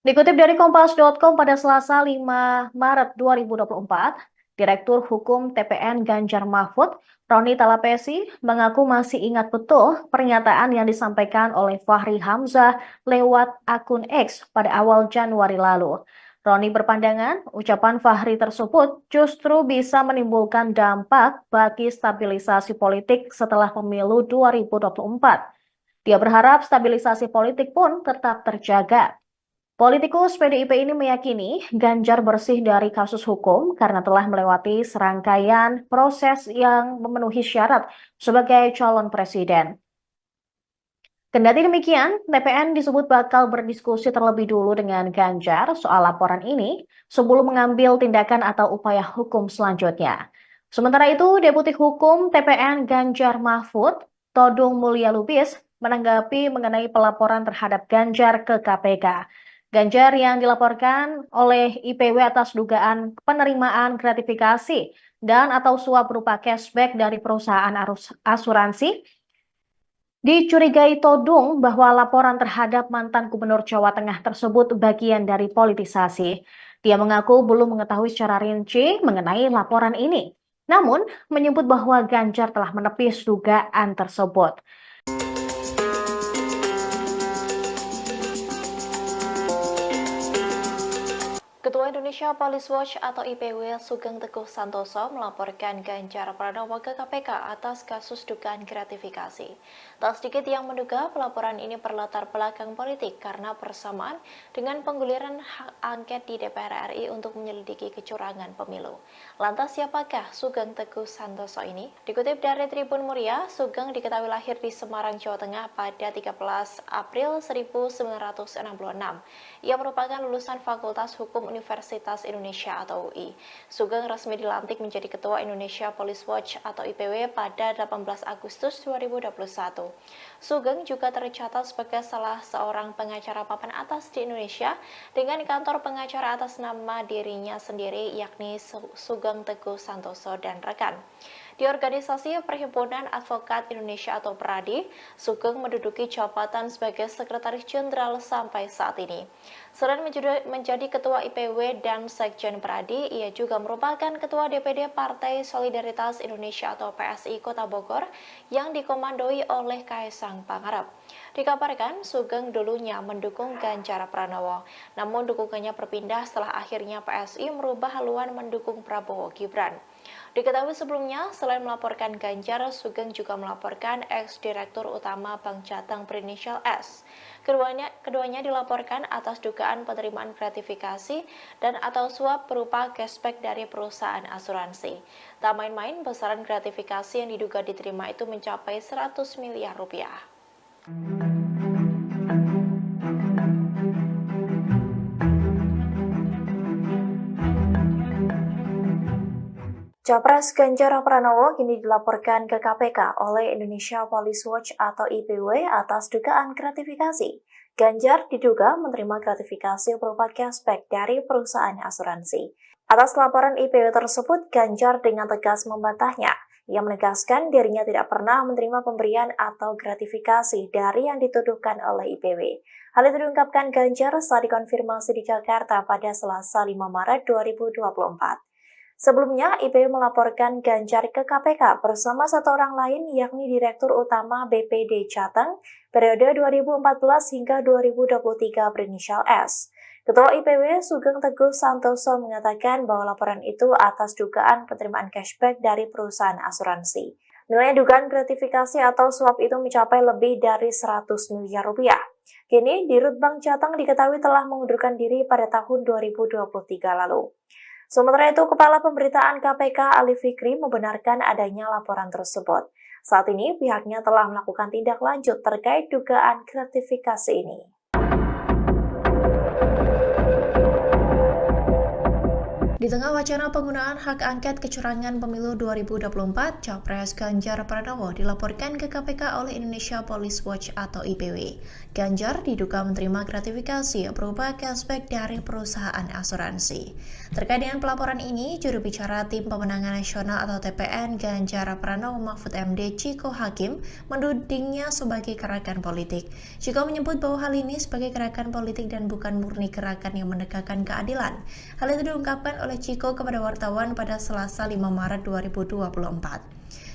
Dikutip dari Kompas.com pada Selasa 5 Maret 2024, Direktur Hukum TPN Ganjar Mahfud, Roni Talapesi, mengaku masih ingat betul pernyataan yang disampaikan oleh Fahri Hamzah lewat akun X pada awal Januari lalu. Roni berpandangan ucapan Fahri tersebut justru bisa menimbulkan dampak bagi stabilisasi politik setelah pemilu 2024. Dia berharap stabilisasi politik pun tetap terjaga. Politikus PDIP ini meyakini Ganjar bersih dari kasus hukum karena telah melewati serangkaian proses yang memenuhi syarat sebagai calon presiden. Kendati demikian, TPN disebut bakal berdiskusi terlebih dulu dengan Ganjar soal laporan ini sebelum mengambil tindakan atau upaya hukum selanjutnya. Sementara itu, Deputi Hukum TPN Ganjar Mahfud, Todung Mulya Lubis, menanggapi mengenai pelaporan terhadap Ganjar ke KPK. Ganjar yang dilaporkan oleh IPW atas dugaan penerimaan gratifikasi dan atau suap berupa cashback dari perusahaan asuransi dicurigai todung bahwa laporan terhadap mantan Gubernur Jawa Tengah tersebut bagian dari politisasi. Dia mengaku belum mengetahui secara rinci mengenai laporan ini. Namun, menyebut bahwa Ganjar telah menepis dugaan tersebut. Ketua Indonesia Police Watch atau IPW Sugeng Teguh Santoso melaporkan Ganjar Pranowo ke KPK atas kasus dugaan gratifikasi. Tak sedikit yang menduga pelaporan ini berlatar belakang politik karena persamaan dengan pengguliran hak angket di DPR RI untuk menyelidiki kecurangan pemilu. Lantas siapakah Sugeng Teguh Santoso ini? Dikutip dari Tribun Muria, Sugeng diketahui lahir di Semarang, Jawa Tengah pada 13 April 1966. Ia merupakan lulusan Fakultas Hukum Universitas Indonesia atau UI. Sugeng resmi dilantik menjadi Ketua Indonesia Police Watch atau IPW pada 18 Agustus 2021. Sugeng juga tercatat sebagai salah seorang pengacara papan atas di Indonesia dengan kantor pengacara atas nama dirinya sendiri yakni Sugeng Teguh Santoso dan rekan. Di organisasi Perhimpunan Advokat Indonesia atau PERADI, Sugeng menduduki jabatan sebagai Sekretaris Jenderal sampai saat ini. Selain menjadi Ketua IPW dan Sekjen PERADI, ia juga merupakan Ketua DPD Partai Solidaritas Indonesia atau PSI Kota Bogor yang dikomandoi oleh Kaisang Pangarep. Dikabarkan, Sugeng dulunya mendukung Ganjar Pranowo, namun dukungannya berpindah setelah akhirnya PSI merubah haluan mendukung Prabowo Gibran. Diketahui sebelumnya, selain melaporkan Ganjar, Sugeng juga melaporkan ex-direktur utama Bank Jateng berinisial S. Keduanya dilaporkan atas dugaan penerimaan gratifikasi dan atau suap berupa cashback dari perusahaan asuransi. Tak main-main, besaran gratifikasi yang diduga diterima itu mencapai 100 miliar rupiah. Capres Ganjar Pranowo kini dilaporkan ke KPK oleh Indonesia Police Watch atau IPW atas dugaan gratifikasi. Ganjar diduga menerima gratifikasi berupa cashback dari perusahaan asuransi. Atas laporan IPW tersebut, Ganjar dengan tegas membantahnya. Ia menegaskan dirinya tidak pernah menerima pemberian atau gratifikasi dari yang dituduhkan oleh IPW. Hal itu diungkapkan Ganjar saat dikonfirmasi di Jakarta pada Selasa 5 Maret 2024. Sebelumnya, IPW melaporkan Ganjar ke KPK bersama satu orang lain yakni Direktur Utama BPD Jateng periode 2014 hingga 2023 berinisial S. Ketua IPW Sugeng Teguh Santoso mengatakan bahwa laporan itu atas dugaan penerimaan cashback dari perusahaan asuransi. Nilai dugaan gratifikasi atau suap itu mencapai lebih dari 100 miliar rupiah. Kini, Dirut Bank Jateng diketahui telah mengundurkan diri pada tahun 2023 lalu. Sementara itu, Kepala Pemberitaan KPK Ali Fikri membenarkan adanya laporan tersebut. Saat ini, pihaknya telah melakukan tindak lanjut terkait dugaan gratifikasi ini. Di tengah wacana penggunaan hak angket kecurangan pemilu 2024, Capres Ganjar Pranowo dilaporkan ke KPK oleh Indonesia Police Watch atau IPW. Ganjar diduga menerima gratifikasi berupa cashback dari perusahaan asuransi. Terkait dengan pelaporan ini, juru bicara Tim Pemenangan Nasional atau TPN Ganjar Pranowo Mahfud MD Ciko Hakim menudingnya sebagai gerakan politik. Ciko menyebut bahwa hal ini sebagai gerakan politik dan bukan murni gerakan yang menegakkan keadilan. Hal itu diungkapkan oleh Ciko kepada wartawan pada Selasa 5 Maret 2024.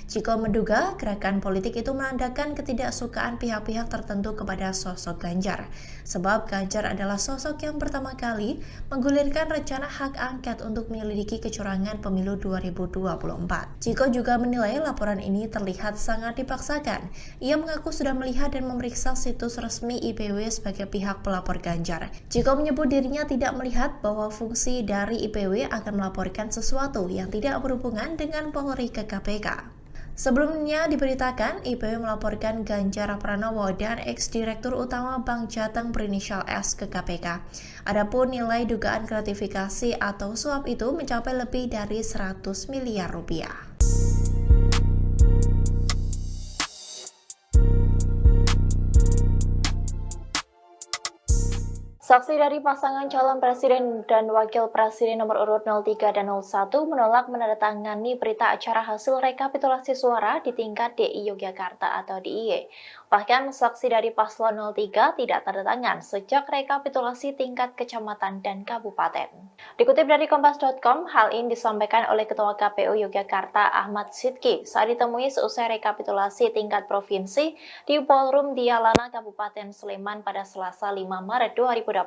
Ciko menduga gerakan politik itu menandakan ketidaksukaan pihak-pihak tertentu kepada sosok Ganjar. Sebab Ganjar adalah sosok yang pertama kali menggulirkan rencana hak angket untuk menyelidiki kecurangan pemilu 2024. Ciko juga menilai laporan ini terlihat sangat dipaksakan. Ia mengaku sudah melihat dan memeriksa situs resmi IPW sebagai pihak pelapor Ganjar. Ciko menyebut dirinya tidak melihat bahwa fungsi dari IPW akan melaporkan sesuatu yang tidak berhubungan dengan Polri ke KPK. Sebelumnya diberitakan IPW melaporkan Ganjar Pranowo dan ex-direktur utama Bank Jateng berinisial S ke KPK. Adapun nilai dugaan gratifikasi atau suap itu mencapai lebih dari 100 miliar rupiah. Saksi dari pasangan calon presiden dan wakil presiden nomor urut 03 dan 01 menolak menandatangani berita acara hasil rekapitulasi suara di tingkat DI Yogyakarta atau DIY. Bahkan saksi dari paslon 03 tidak tanda tangan sejak rekapitulasi tingkat kecamatan dan kabupaten. Dikutip dari Kompas.com, hal ini disampaikan oleh Ketua KPU Yogyakarta Ahmad Sidki saat ditemui seusai rekapitulasi tingkat provinsi di Ballroom Dialana Kabupaten Sleman pada Selasa 5 Maret 2024.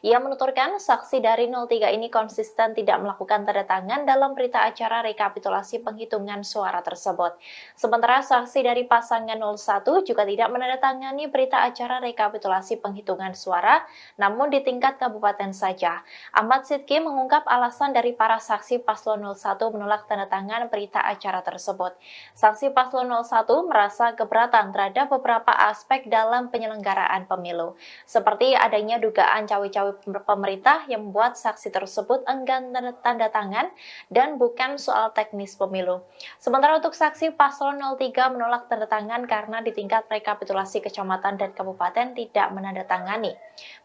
Ia menuturkan saksi dari 03 ini konsisten tidak melakukan tanda tangan dalam berita acara rekapitulasi penghitungan suara tersebut. Sementara saksi dari pasangan 01 juga tidak menandatangani berita acara rekapitulasi penghitungan suara, namun di tingkat kabupaten saja. Ahmad Sidki mengungkap alasan dari para saksi paslon 01 menolak tanda tangan berita acara tersebut. Saksi paslon 01 merasa keberatan terhadap beberapa aspek dalam penyelenggaraan pemilu, seperti adanya dugaan cawe-cawe pemerintah yang membuat saksi tersebut enggan tanda tangan dan bukan soal teknis pemilu. Sementara untuk saksi paslon 03 menolak tanda tangan karena di tingkat rekapitulasi kecamatan dan kabupaten tidak menandatangani.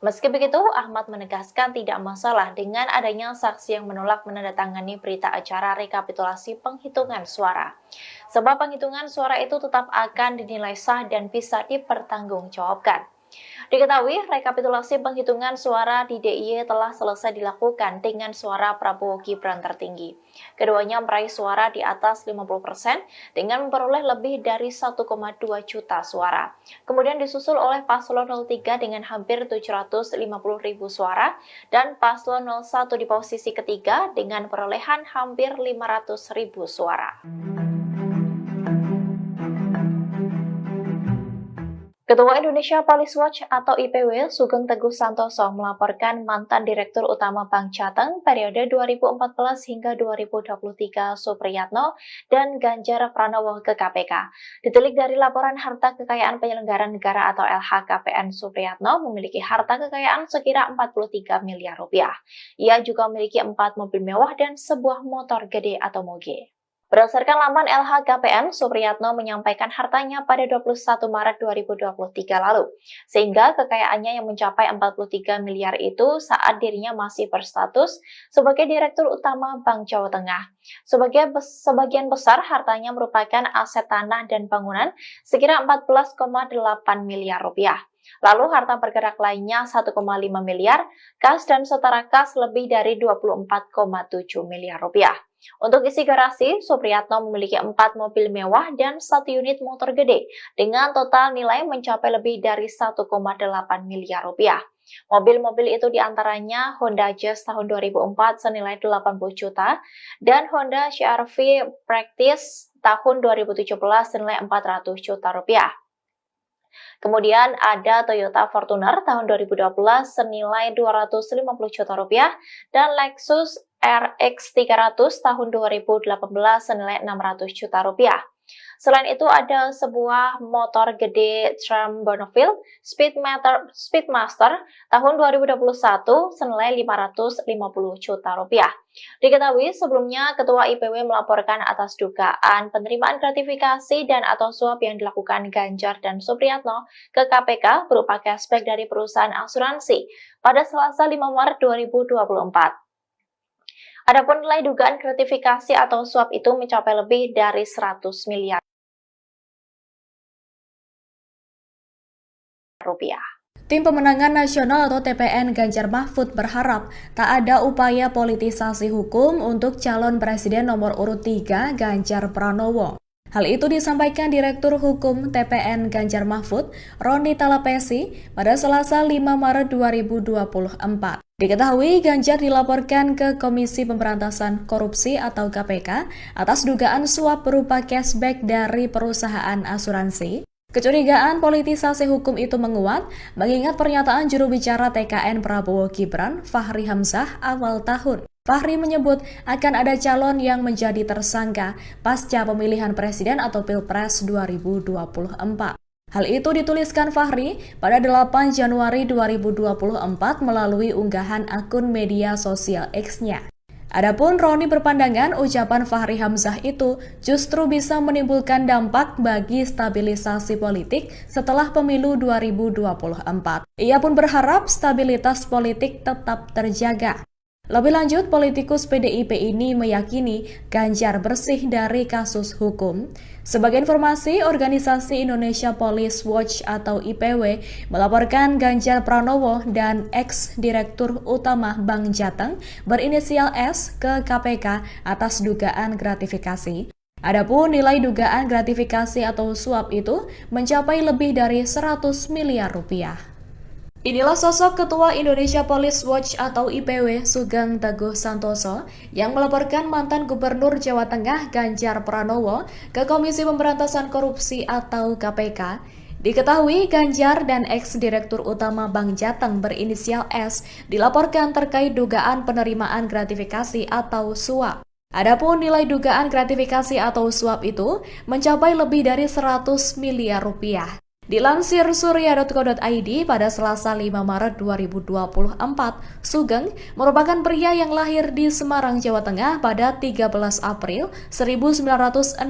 Meski begitu, Ahmad menegaskan tidak masalah dengan adanya saksi yang menolak menandatangani berita acara rekapitulasi penghitungan suara. Sebab penghitungan suara itu tetap akan dinilai sah dan bisa dipertanggungjawabkan. Diketahui, rekapitulasi penghitungan suara di DIY telah selesai dilakukan dengan suara Prabowo Gibran tertinggi. Keduanya meraih suara di atas 50% dengan memperoleh lebih dari 1,2 juta suara. Kemudian disusul oleh Paslon 03 dengan hampir 750.000 suara dan Paslon 01 di posisi ketiga dengan perolehan hampir 500.000 suara. Ketua Indonesia Police Watch atau IPW Sugeng Teguh Santoso melaporkan mantan Direktur Utama Bank Jateng periode 2014 hingga 2023 Supriyatno dan Ganjar Pranowo ke KPK. Ditelik dari laporan harta kekayaan penyelenggara negara atau LHKPN, Supriyatno memiliki harta kekayaan sekira 43 miliar rupiah. Ia juga memiliki 4 mobil mewah dan sebuah motor gede atau moge. Berdasarkan laman LHKPN, Supriyatno menyampaikan hartanya pada 21 Maret 2023 lalu, sehingga kekayaannya yang mencapai 43 miliar itu saat dirinya masih berstatus sebagai Direktur Utama Bank Jawa Tengah. Sebagian besar hartanya merupakan aset tanah dan bangunan sekira 14,8 miliar rupiah. Lalu harta bergerak lainnya 1,5 miliar, kas dan setara kas lebih dari 24,7 miliar rupiah. Untuk isi garasi, Supriyatno memiliki 4 mobil mewah dan 1 unit motor gede dengan total nilai mencapai lebih dari 1,8 miliar rupiah. Mobil-mobil itu diantaranya Honda Jazz tahun 2004 senilai 80 juta dan Honda CR-V Practice tahun 2017 senilai 400 juta rupiah. Kemudian ada Toyota Fortuner tahun 2012 senilai 250 juta rupiah dan Lexus RX 300 tahun 2018 senilai 600 juta rupiah. Selain itu ada sebuah motor gede Trump Bonneville Speedmaster tahun 2021 senilai 550 juta rupiah. Diketahui sebelumnya Ketua IPW melaporkan atas dugaan penerimaan gratifikasi dan atau suap yang dilakukan Ganjar dan Supriyatno ke KPK berupa cashback dari perusahaan asuransi pada Selasa 5 Maret 2024. Adapun nilai dugaan gratifikasi atau suap itu mencapai lebih dari 100 miliar rupiah. Tim Pemenangan Nasional atau TPN Ganjar Mahfud berharap tak ada upaya politisasi hukum untuk calon presiden nomor urut 3 Ganjar Pranowo. Hal itu disampaikan Direktur Hukum TPN Ganjar Mahfud, Roni Talapesi, pada Selasa 5 Maret 2024. Diketahui Ganjar dilaporkan ke Komisi Pemberantasan Korupsi atau KPK atas dugaan suap berupa cashback dari perusahaan asuransi. Kecurigaan politisasi hukum itu menguat mengingat pernyataan juru bicara TKN Prabowo Gibran, Fahri Hamzah, awal tahun. Fahri menyebut akan ada calon yang menjadi tersangka pasca pemilihan presiden atau Pilpres 2024. Hal itu dituliskan Fahri pada 8 Januari 2024 melalui unggahan akun media sosial X-nya. Adapun Roni berpandangan ucapan Fahri Hamzah itu justru bisa menimbulkan dampak bagi stabilisasi politik setelah pemilu 2024. Ia pun berharap stabilitas politik tetap terjaga. Lebih lanjut, politikus PDIP ini meyakini Ganjar bersih dari kasus hukum. Sebagai informasi, organisasi Indonesia Police Watch atau IPW melaporkan Ganjar Pranowo dan ex-direktur utama Bank Jateng berinisial S ke KPK atas dugaan gratifikasi. Adapun nilai dugaan gratifikasi atau suap itu mencapai lebih dari 100 miliar rupiah. Inilah sosok Ketua Indonesia Police Watch atau IPW Sugeng Teguh Santoso yang melaporkan mantan Gubernur Jawa Tengah Ganjar Pranowo ke Komisi Pemberantasan Korupsi atau KPK. Diketahui Ganjar dan ex-direktur utama Bank Jateng berinisial S dilaporkan terkait dugaan penerimaan gratifikasi atau suap. Adapun nilai dugaan gratifikasi atau suap itu mencapai lebih dari 100 miliar rupiah. Dilansir surya.co.id pada Selasa 5 Maret 2024, Sugeng merupakan pria yang lahir di Semarang, Jawa Tengah pada 13 April 1966.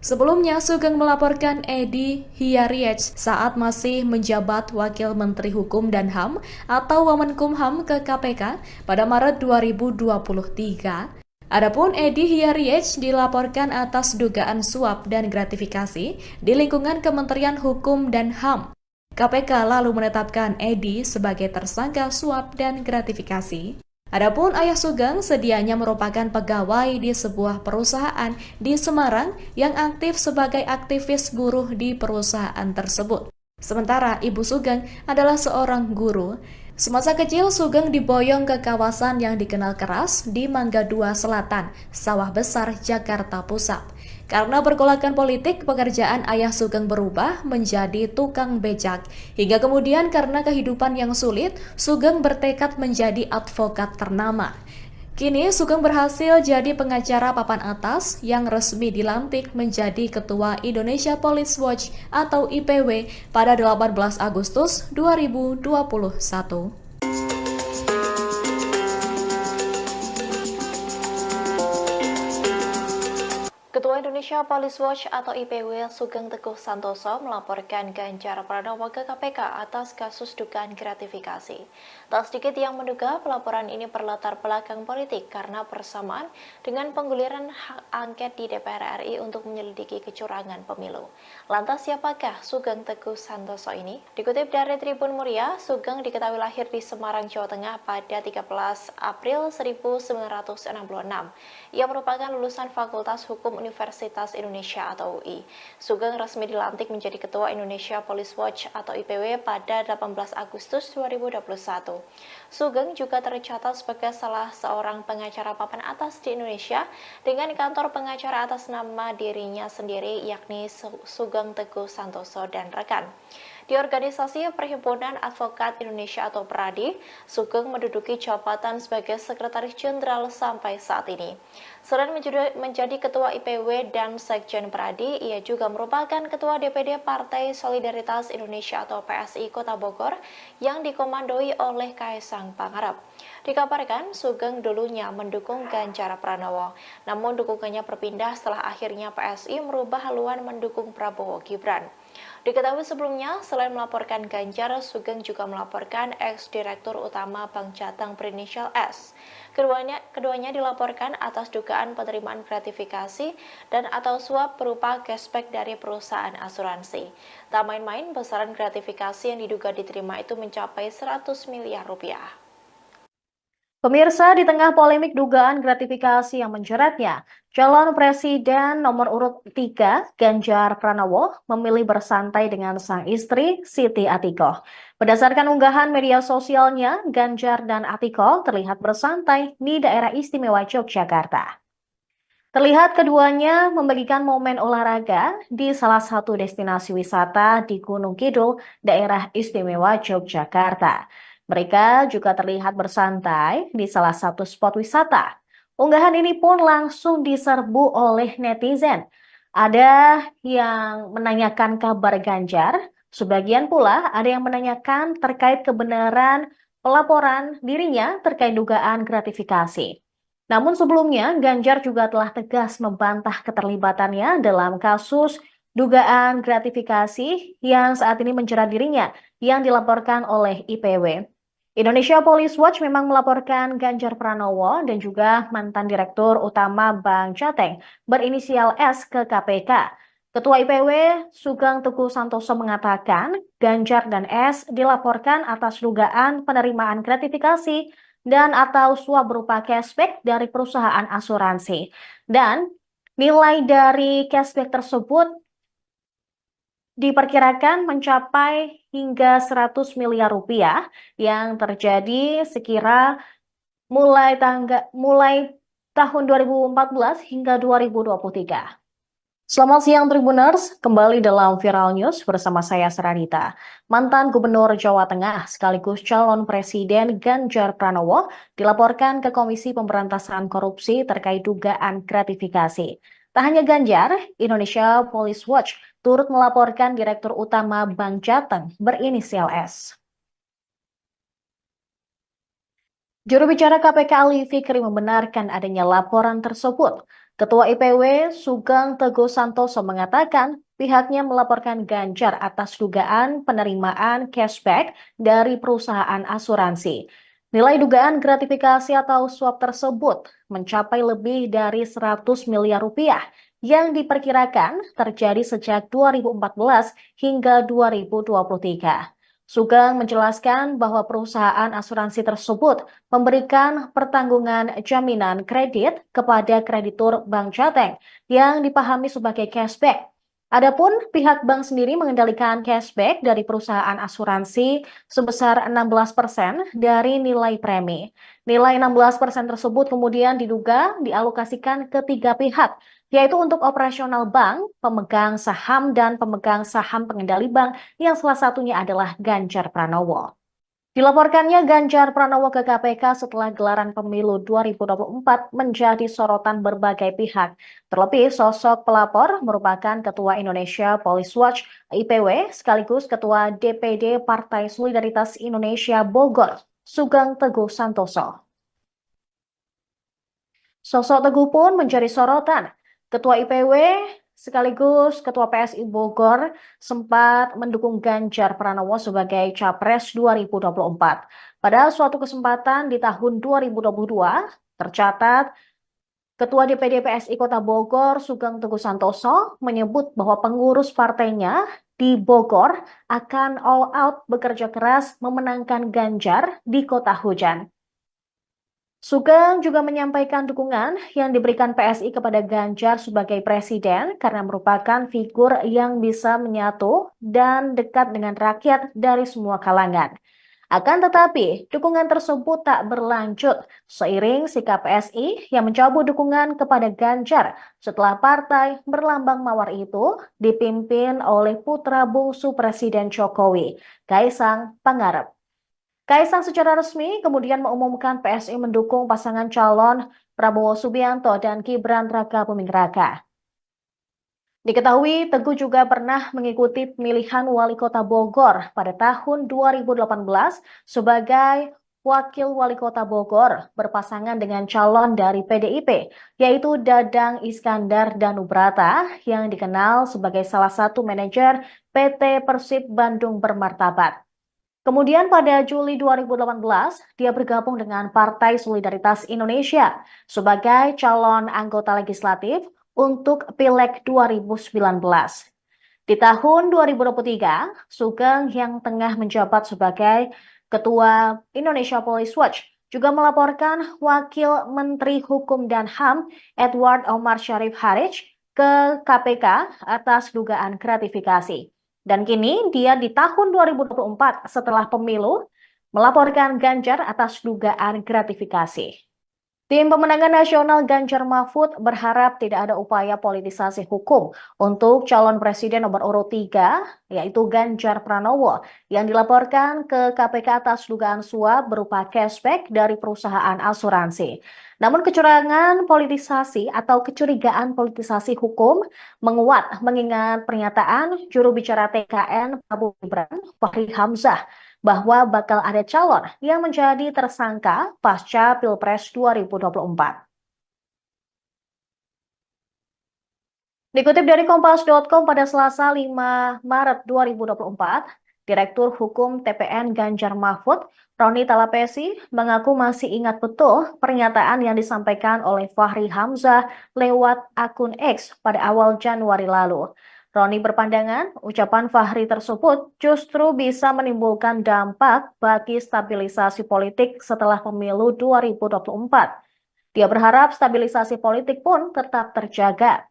Sebelumnya, Sugeng melaporkan Edi Hiariech saat masih menjabat Wakil Menteri Hukum dan HAM atau Wamenkumham ke KPK pada Maret 2023. Adapun Edi Hiariech dilaporkan atas dugaan suap dan gratifikasi di lingkungan Kementerian Hukum dan HAM. KPK lalu menetapkan Edi sebagai tersangka suap dan gratifikasi. Adapun Ayah Sugeng sedianya merupakan pegawai di sebuah perusahaan di Semarang yang aktif sebagai aktivis buruh di perusahaan tersebut. Sementara Ibu Sugeng adalah seorang guru. Semasa kecil, Sugeng diboyong ke kawasan yang dikenal keras di Mangga 2 Selatan, Sawah Besar, Jakarta Pusat. Karena pergolakan politik, pekerjaan Ayah Sugeng berubah menjadi tukang becak. Hingga kemudian karena kehidupan yang sulit, Sugeng bertekad menjadi advokat ternama. Kini Sugeng berhasil jadi pengacara papan atas yang resmi dilantik menjadi Ketua Indonesia Police Watch atau IPW pada 18 Agustus 2021. Ketua Indonesia Police Watch atau IPW Sugeng Teguh Santoso melaporkan Ganjar Pranowo ke KPK atas kasus dugaan gratifikasi. Tak sedikit yang menduga pelaporan ini berlatar belakang politik karena bersamaan dengan pengguliran hak angket di DPR RI untuk menyelidiki kecurangan pemilu. Lantas siapakah Sugeng Teguh Santoso ini? Dikutip dari Tribun Muria, Sugeng diketahui lahir di Semarang, Jawa Tengah pada 13 April 1966. Ia merupakan lulusan Fakultas Hukum Universitas Indonesia atau UI. Sugeng resmi dilantik menjadi Ketua Indonesia Police Watch atau IPW pada 18 Agustus 2021. Sugeng juga tercatat sebagai salah seorang pengacara papan atas di Indonesia dengan kantor pengacara atas nama dirinya sendiri yakni Sugeng Teguh Santoso dan rekan. Di organisasi Perhimpunan Advokat Indonesia atau PERADI, Sugeng menduduki jabatan sebagai Sekretaris Jenderal sampai saat ini. Selain menjadi Ketua IPW dan Sekjen PERADI, ia juga merupakan Ketua DPD Partai Solidaritas Indonesia atau PSI Kota Bogor yang dikomandoi oleh Kaisang Pangarep. Dikabarkan, Sugeng dulunya mendukung Ganjar Pranowo, namun dukungannya berpindah setelah akhirnya PSI merubah haluan mendukung Prabowo Gibran. Diketahui sebelumnya, selain melaporkan Ganjar, Sugeng juga melaporkan ex-direktur utama Bank Jateng berinisial S. Keduanya dilaporkan atas dugaan penerimaan gratifikasi dan atau suap berupa cashback dari perusahaan asuransi. Tak main-main, besaran gratifikasi yang diduga diterima itu mencapai 100 miliar rupiah. Pemirsa, di tengah polemik dugaan gratifikasi yang menjeratnya, calon presiden nomor urut 3 Ganjar Pranowo memilih bersantai dengan sang istri Siti Atikoh. Berdasarkan unggahan media sosialnya, Ganjar dan Atikoh terlihat bersantai di daerah istimewa Yogyakarta. Terlihat keduanya membagikan momen olahraga di salah satu destinasi wisata di Gunung Kidul, daerah istimewa Yogyakarta. Mereka juga terlihat bersantai di salah satu spot wisata. Unggahan ini pun langsung diserbu oleh netizen. Ada yang menanyakan kabar Ganjar, sebagian pula ada yang menanyakan terkait kebenaran pelaporan dirinya terkait dugaan gratifikasi. Namun sebelumnya, Ganjar juga telah tegas membantah keterlibatannya dalam kasus dugaan gratifikasi yang saat ini menjerat dirinya yang dilaporkan oleh IPW. Indonesia Police Watch memang melaporkan Ganjar Pranowo dan juga mantan Direktur Utama Bank Jateng berinisial S ke KPK. Ketua IPW Sugeng Teguh Santoso mengatakan Ganjar dan S dilaporkan atas dugaan penerimaan gratifikasi dan atau suap berupa cashback dari perusahaan asuransi. Dan nilai dari cashback tersebut diperkirakan mencapai hingga 100 miliar rupiah yang terjadi sekira mulai tahun 2014 hingga 2023. Selamat siang Tribuners, kembali dalam Viral News bersama saya Seranita. Mantan Gubernur Jawa Tengah sekaligus calon Presiden Ganjar Pranowo dilaporkan ke Komisi Pemberantasan Korupsi terkait dugaan gratifikasi. Tak hanya Ganjar, Indonesia Police Watch turut melaporkan Direktur Utama Bank Jateng berinisial S. Juru bicara KPK Ali Fikri membenarkan adanya laporan tersebut. Ketua IPW Sugeng Teguh Santoso mengatakan pihaknya melaporkan Ganjar atas dugaan penerimaan cashback dari perusahaan asuransi. Nilai dugaan gratifikasi atau suap tersebut mencapai lebih dari 100 miliar rupiah yang diperkirakan terjadi sejak 2014 hingga 2023. Sugeng menjelaskan bahwa perusahaan asuransi tersebut memberikan pertanggungan jaminan kredit kepada kreditur Bank Jateng yang dipahami sebagai cashback. Adapun pihak bank sendiri mengendalikan cashback dari perusahaan asuransi sebesar 16% dari nilai premi. Nilai 16% tersebut kemudian diduga dialokasikan ke tiga pihak, yaitu untuk operasional bank, pemegang saham, dan pemegang saham pengendali bank yang salah satunya adalah Ganjar Pranowo. Dilaporkannya Ganjar Pranowo ke KPK setelah gelaran pemilu 2024 menjadi sorotan berbagai pihak. Terlebih sosok pelapor merupakan Ketua Indonesia Police Watch IPW sekaligus Ketua DPD Partai Solidaritas Indonesia Bogor, Sugeng Teguh Santoso. Sosok Teguh pun menjadi sorotan. Ketua IPW sekaligus Ketua PSI Bogor sempat mendukung Ganjar Pranowo sebagai Capres 2024. Pada suatu kesempatan di tahun 2022, tercatat Ketua DPD PSI Kota Bogor, Sugeng Teguh Santoso, menyebut bahwa pengurus partainya di Bogor akan all out bekerja keras memenangkan Ganjar di Kota Hujan. Sugeng juga menyampaikan dukungan yang diberikan PSI kepada Ganjar sebagai presiden karena merupakan figur yang bisa menyatu dan dekat dengan rakyat dari semua kalangan. Akan tetapi, dukungan tersebut tak berlanjut seiring sikap PSI yang mencabut dukungan kepada Ganjar setelah partai berlambang mawar itu dipimpin oleh putra bungsu Presiden Jokowi, Kaisang Pangarep. Kaisang secara resmi kemudian mengumumkan PSI mendukung pasangan calon Prabowo Subianto dan Gibran Rakabuming Raka. Diketahui Teguh juga pernah mengikuti pemilihan wali kota Bogor pada tahun 2018 sebagai wakil wali kota Bogor berpasangan dengan calon dari PDIP, yaitu Dadang Iskandar Danubrata yang dikenal sebagai salah satu manajer PT Persib Bandung Bermartabat. Kemudian pada Juli 2018, dia bergabung dengan Partai Solidaritas Indonesia sebagai calon anggota legislatif untuk Pileg 2019. Di tahun 2023, Sugeng yang tengah menjabat sebagai Ketua Indonesia Police Watch juga melaporkan Wakil Menteri Hukum dan HAM Edward Omar Syarif Harij ke KPK atas dugaan gratifikasi. Dan kini dia di tahun 2024 setelah pemilu melaporkan Ganjar atas dugaan gratifikasi. Tim pemenangan nasional Ganjar Mahfud berharap tidak ada upaya politisasi hukum untuk calon presiden nomor urut 3, yaitu Ganjar Pranowo, yang dilaporkan ke KPK atas dugaan suap berupa cashback dari perusahaan asuransi. Namun kecurangan politisasi atau kecurigaan politisasi hukum menguat mengingat pernyataan juru bicara TKN Prabowo Gibran, Fahri Hamzah, bahwa bakal ada calon yang menjadi tersangka pasca Pilpres 2024. Dikutip dari Kompas.com pada Selasa 5 Maret 2024, Direktur Hukum TPN Ganjar Mahfud, Roni Talapesi, mengaku masih ingat betul pernyataan yang disampaikan oleh Fahri Hamzah lewat akun X pada awal Januari lalu. Roni berpandangan ucapan Fahri tersebut justru bisa menimbulkan dampak bagi stabilisasi politik setelah pemilu 2024. Dia berharap stabilisasi politik pun tetap terjaga.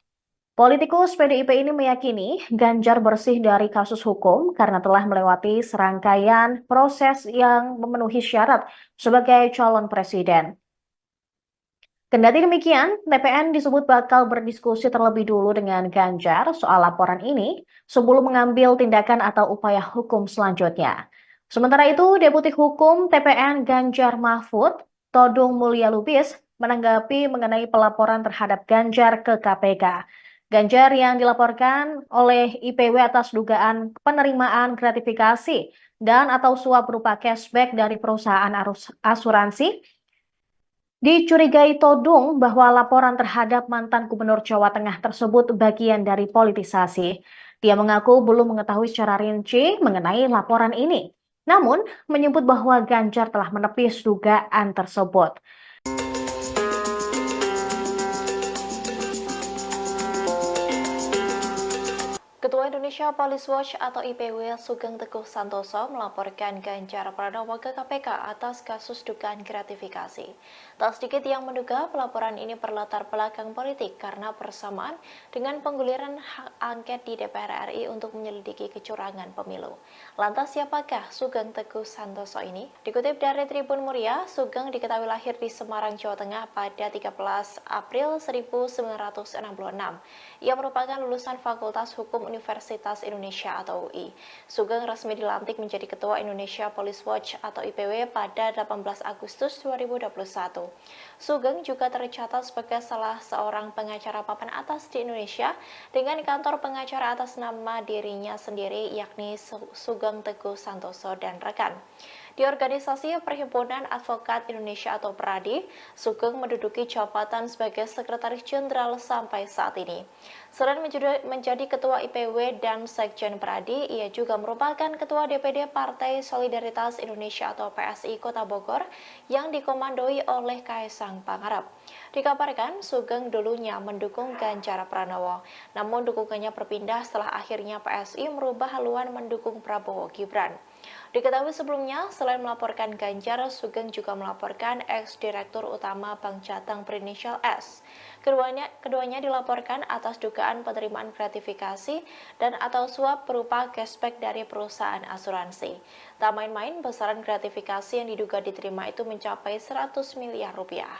Politikus PDIP ini meyakini Ganjar bersih dari kasus hukum karena telah melewati serangkaian proses yang memenuhi syarat sebagai calon presiden. Kendati demikian, TPN disebut bakal berdiskusi terlebih dulu dengan Ganjar soal laporan ini sebelum mengambil tindakan atau upaya hukum selanjutnya. Sementara itu, Deputi Hukum TPN Ganjar Mahfud, Todung Mulya Lubis, menanggapi mengenai pelaporan terhadap Ganjar ke KPK. Ganjar yang dilaporkan oleh IPW atas dugaan penerimaan gratifikasi dan atau suap berupa cashback dari perusahaan asuransi dicurigai Todung bahwa laporan terhadap mantan Gubernur Jawa Tengah tersebut bagian dari politisasi. Dia mengaku belum mengetahui secara rinci mengenai laporan ini, namun menyebut bahwa Ganjar telah menepis dugaan tersebut. Ketua Indonesia Police Watch atau IPW Sugeng Teguh Santoso melaporkan Ganjar Pranowo ke KPK atas kasus dugaan gratifikasi. Tak sedikit yang menduga pelaporan ini berlatar belakang politik karena bersamaan dengan pengguliran hak angket di DPR RI untuk menyelidiki kecurangan pemilu. Lantas siapakah Sugeng Teguh Santoso ini? Dikutip dari Tribun Muria, Sugeng diketahui lahir di Semarang, Jawa Tengah pada 13 April 1966. Ia merupakan lulusan Fakultas Hukum Universitas Indonesia atau UI. Sugeng resmi dilantik menjadi Ketua Indonesia Police Watch atau IPW pada 18 Agustus 2021. Sugeng juga tercatat sebagai salah seorang pengacara papan atas di Indonesia dengan kantor pengacara atas nama dirinya sendiri yakni Sugeng Teguh Santoso dan rekan. Di organisasi Perhimpunan Advokat Indonesia atau PERADI, Sugeng menduduki jabatan sebagai Sekretaris Jenderal sampai saat ini. Selain menjadi Ketua IPW dan Sekjen PERADI, ia juga merupakan Ketua DPD Partai Solidaritas Indonesia atau PSI Kota Bogor yang dikomandoi oleh Kaisang Pangarep. Dikabarkan, Sugeng dulunya mendukung Ganjar Pranowo, namun dukungannya berpindah setelah akhirnya PSI merubah haluan mendukung Prabowo Gibran. Diketahui sebelumnya, selain melaporkan Ganjar, Sugeng juga melaporkan ex-direktur utama Bank Jateng berinisial S. Keduanya dilaporkan atas dugaan penerimaan gratifikasi dan atau suap berupa cashback dari perusahaan asuransi. Tak main-main, besaran gratifikasi yang diduga diterima itu mencapai 100 miliar rupiah.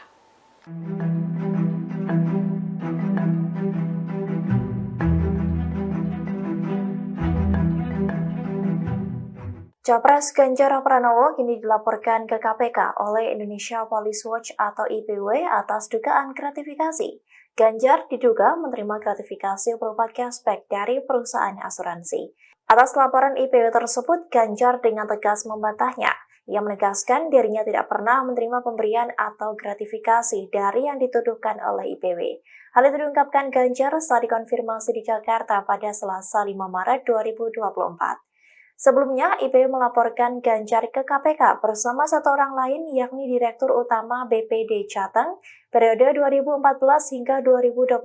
Capres Ganjar Pranowo kini dilaporkan ke KPK oleh Indonesia Police Watch atau IPW atas dugaan gratifikasi. Ganjar diduga menerima gratifikasi berupa cashback dari perusahaan asuransi. Atas laporan IPW tersebut, Ganjar dengan tegas membantahnya. Ia menegaskan dirinya tidak pernah menerima pemberian atau gratifikasi dari yang dituduhkan oleh IPW. Hal itu diungkapkan Ganjar saat dikonfirmasi di Jakarta pada Selasa 5 Maret 2024. Sebelumnya, IPW melaporkan Ganjar ke KPK bersama satu orang lain yakni Direktur Utama BPD Jateng periode 2014 hingga 2023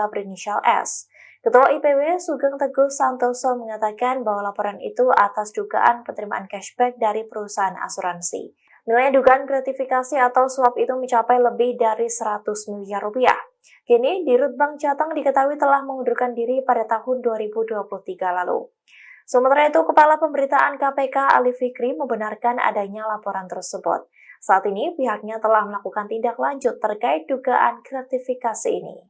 berinisial S. Ketua IPW Sugeng Teguh Santoso mengatakan bahwa laporan itu atas dugaan penerimaan cashback dari perusahaan asuransi. Nilai dugaan gratifikasi atau suap itu mencapai lebih dari 100 miliar rupiah. Kini, Dirut Bank Jateng diketahui telah mengundurkan diri pada tahun 2023 lalu. Sementara itu, Kepala Pemberitaan KPK Ali Fikri membenarkan adanya laporan tersebut. Saat ini, pihaknya telah melakukan tindak lanjut terkait dugaan gratifikasi ini.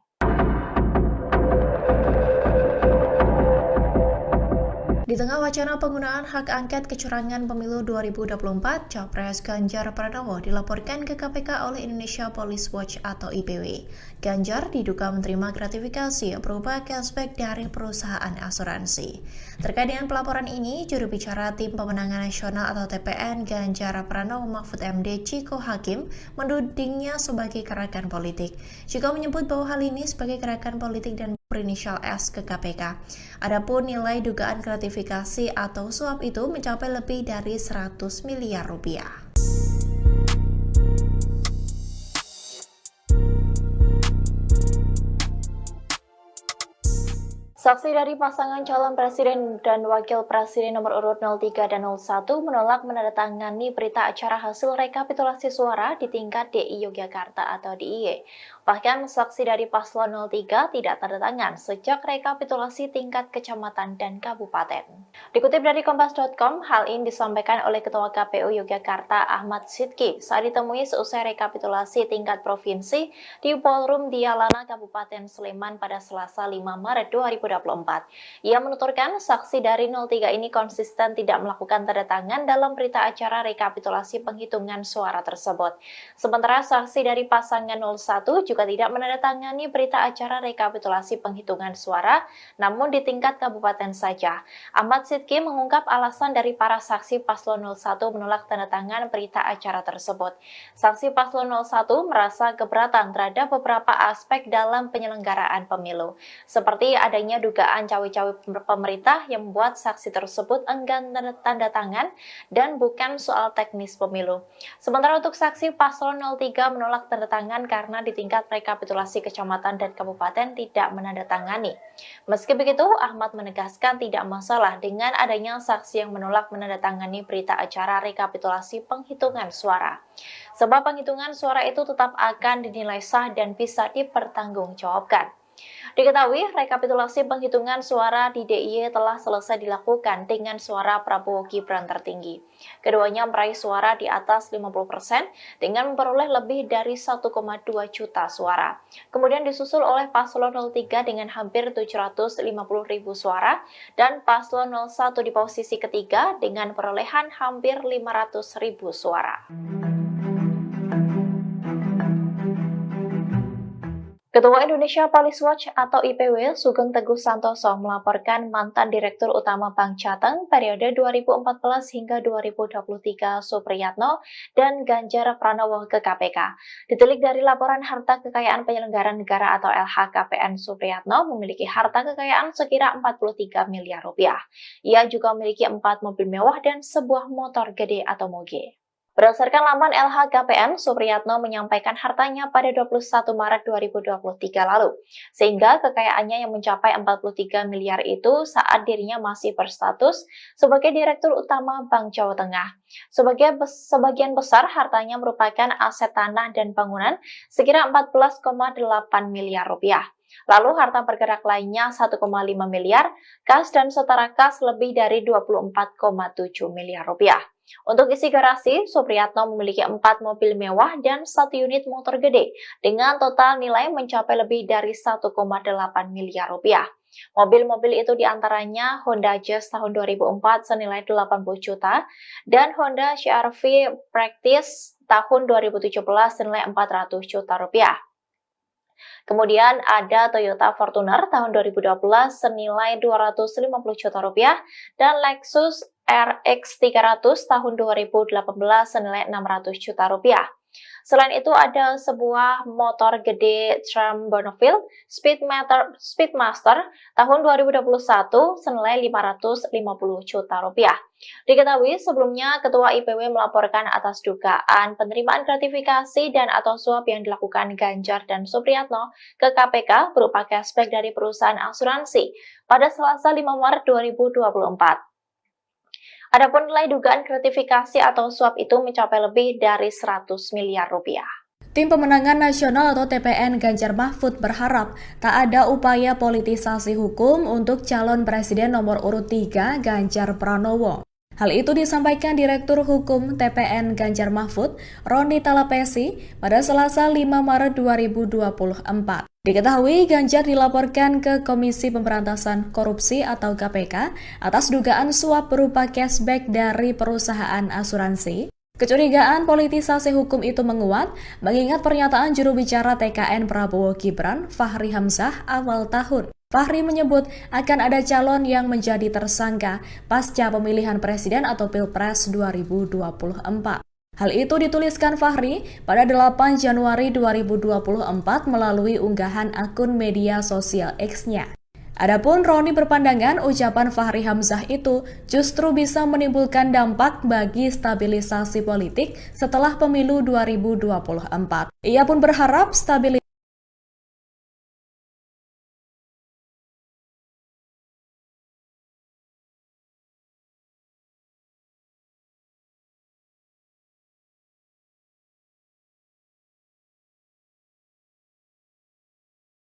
Di tengah wacana penggunaan hak angket kecurangan pemilu 2024, Capres Ganjar Pranowo dilaporkan ke KPK oleh Indonesia Police Watch atau IPW. Ganjar diduga menerima gratifikasi berupa cashback dari perusahaan asuransi. Terkait dengan pelaporan ini, juru bicara Tim Pemenangan Nasional atau TPN Ganjar Pranowo Mahfud MD Ciko Hakim menudingnya sebagai gerakan politik. Ciko menyebut bahwa hal ini sebagai gerakan politik dan berinisial S ke KPK. Adapun nilai dugaan gratifikasi atau suap itu mencapai lebih dari 100 miliar rupiah. Saksi dari pasangan calon presiden dan wakil presiden nomor urut 03 dan 01 menolak menandatangani berita acara hasil rekapitulasi suara di tingkat DI Yogyakarta atau DIY. Bahkan saksi dari paslon 03 tidak tanda tangan sejak rekapitulasi tingkat kecamatan dan kabupaten. Dikutip dari Kompas.com, hal ini disampaikan oleh Ketua KPU Yogyakarta Ahmad Sidki saat ditemui seusai rekapitulasi tingkat provinsi di Ballroom Dialana Kabupaten Sleman pada Selasa 5 Maret 2024. Ia menuturkan saksi dari 03 ini konsisten tidak melakukan tanda tangan dalam berita acara rekapitulasi penghitungan suara tersebut. Sementara saksi dari pasangan 01 juga tidak menandatangani berita acara rekapitulasi penghitungan suara, namun di tingkat kabupaten saja. Ahmad Sidki mengungkap alasan dari para saksi paslon 01 menolak tanda tangan berita acara tersebut. Saksi paslon 01 merasa keberatan terhadap beberapa aspek dalam penyelenggaraan pemilu, seperti adanya dugaan cawe-cawe pemerintah yang membuat saksi tersebut enggan tanda tangan dan bukan soal teknis pemilu. Sementara untuk saksi paslon 03 menolak tanda tangan karena di tingkat Perangkat Rekapitulasi Kecamatan dan Kabupaten tidak menandatangani. Meski begitu, Ahmad menegaskan tidak masalah dengan adanya saksi yang menolak menandatangani berita acara rekapitulasi penghitungan suara. Sebab penghitungan suara itu tetap akan dinilai sah dan bisa dipertanggungjawabkan. Diketahui, rekapitulasi penghitungan suara di DIY telah selesai dilakukan dengan suara Prabowo Gibran tertinggi. Keduanya meraih suara di atas 50% dengan memperoleh lebih dari 1,2 juta suara. Kemudian disusul oleh Paslon 03 dengan hampir 750.000 suara dan Paslon 01 di posisi ketiga dengan perolehan hampir 500.000 suara. Ketua Indonesia Police Watch atau IPW Sugeng Teguh Santoso melaporkan mantan Direktur Utama Bank Jateng periode 2014 hingga 2023 Supriyatno dan Ganjar Pranowo ke KPK. Ditilik dari laporan harta kekayaan penyelenggara negara atau LHKPN, Supriyatno memiliki harta kekayaan sekira 43 miliar rupiah. Ia juga memiliki 4 mobil mewah dan sebuah motor gede atau moge. Berdasarkan laman LHKPN, Supriyatno menyampaikan hartanya pada 21 Maret 2023 lalu, sehingga kekayaannya yang mencapai 43 miliar itu saat dirinya masih berstatus sebagai Direktur Utama Bank Jawa Tengah. Sebagian besar hartanya merupakan aset tanah dan bangunan sekira 14,8 miliar rupiah. Lalu harta bergerak lainnya 1,5 miliar, kas dan setara kas lebih dari 24,7 miliar rupiah. Untuk isi garasi, Supriyatno memiliki 4 mobil mewah dan 1 unit motor gede dengan total nilai mencapai lebih dari 1,8 miliar rupiah. Mobil-mobil itu diantaranya Honda Jazz tahun 2004 senilai 80 juta dan Honda CR-V Practice tahun 2017 senilai 400 juta rupiah. Kemudian ada Toyota Fortuner tahun 2012 senilai 250 juta rupiah dan Lexus RX 300 tahun 2018 senilai 600 juta rupiah. Selain itu ada sebuah motor gede Trem Bonneville Speedmaster tahun 2021 senilai 550 juta rupiah. Diketahui sebelumnya Ketua IPW melaporkan atas dugaan penerimaan gratifikasi dan atau suap yang dilakukan Ganjar dan Supriyatno ke KPK berupa cashback dari perusahaan asuransi pada Selasa 5 Maret 2024. Adapun nilai dugaan gratifikasi atau suap itu mencapai lebih dari 100 miliar rupiah. Tim Pemenangan Nasional atau TPN Ganjar Mahfud berharap tak ada upaya politisasi hukum untuk calon presiden nomor urut 3 Ganjar Pranowo. Hal itu disampaikan Direktur Hukum TPN Ganjar Mahfud, Roni Talapesi, pada Selasa 5 Maret 2024. Diketahui Ganjar dilaporkan ke Komisi Pemberantasan Korupsi atau KPK atas dugaan suap berupa cashback dari perusahaan asuransi. Kecurigaan politisasi hukum itu menguat mengingat pernyataan juru bicara TKN Prabowo Gibran, Fahri Hamzah, awal tahun. Fahri menyebut akan ada calon yang menjadi tersangka pasca pemilihan presiden atau Pilpres 2024. Hal itu dituliskan Fahri pada 8 Januari 2024 melalui unggahan akun media sosial X-nya. Adapun Roni berpandangan ucapan Fahri Hamzah itu justru bisa menimbulkan dampak bagi stabilisasi politik setelah pemilu 2024. Ia pun berharap stabilisasi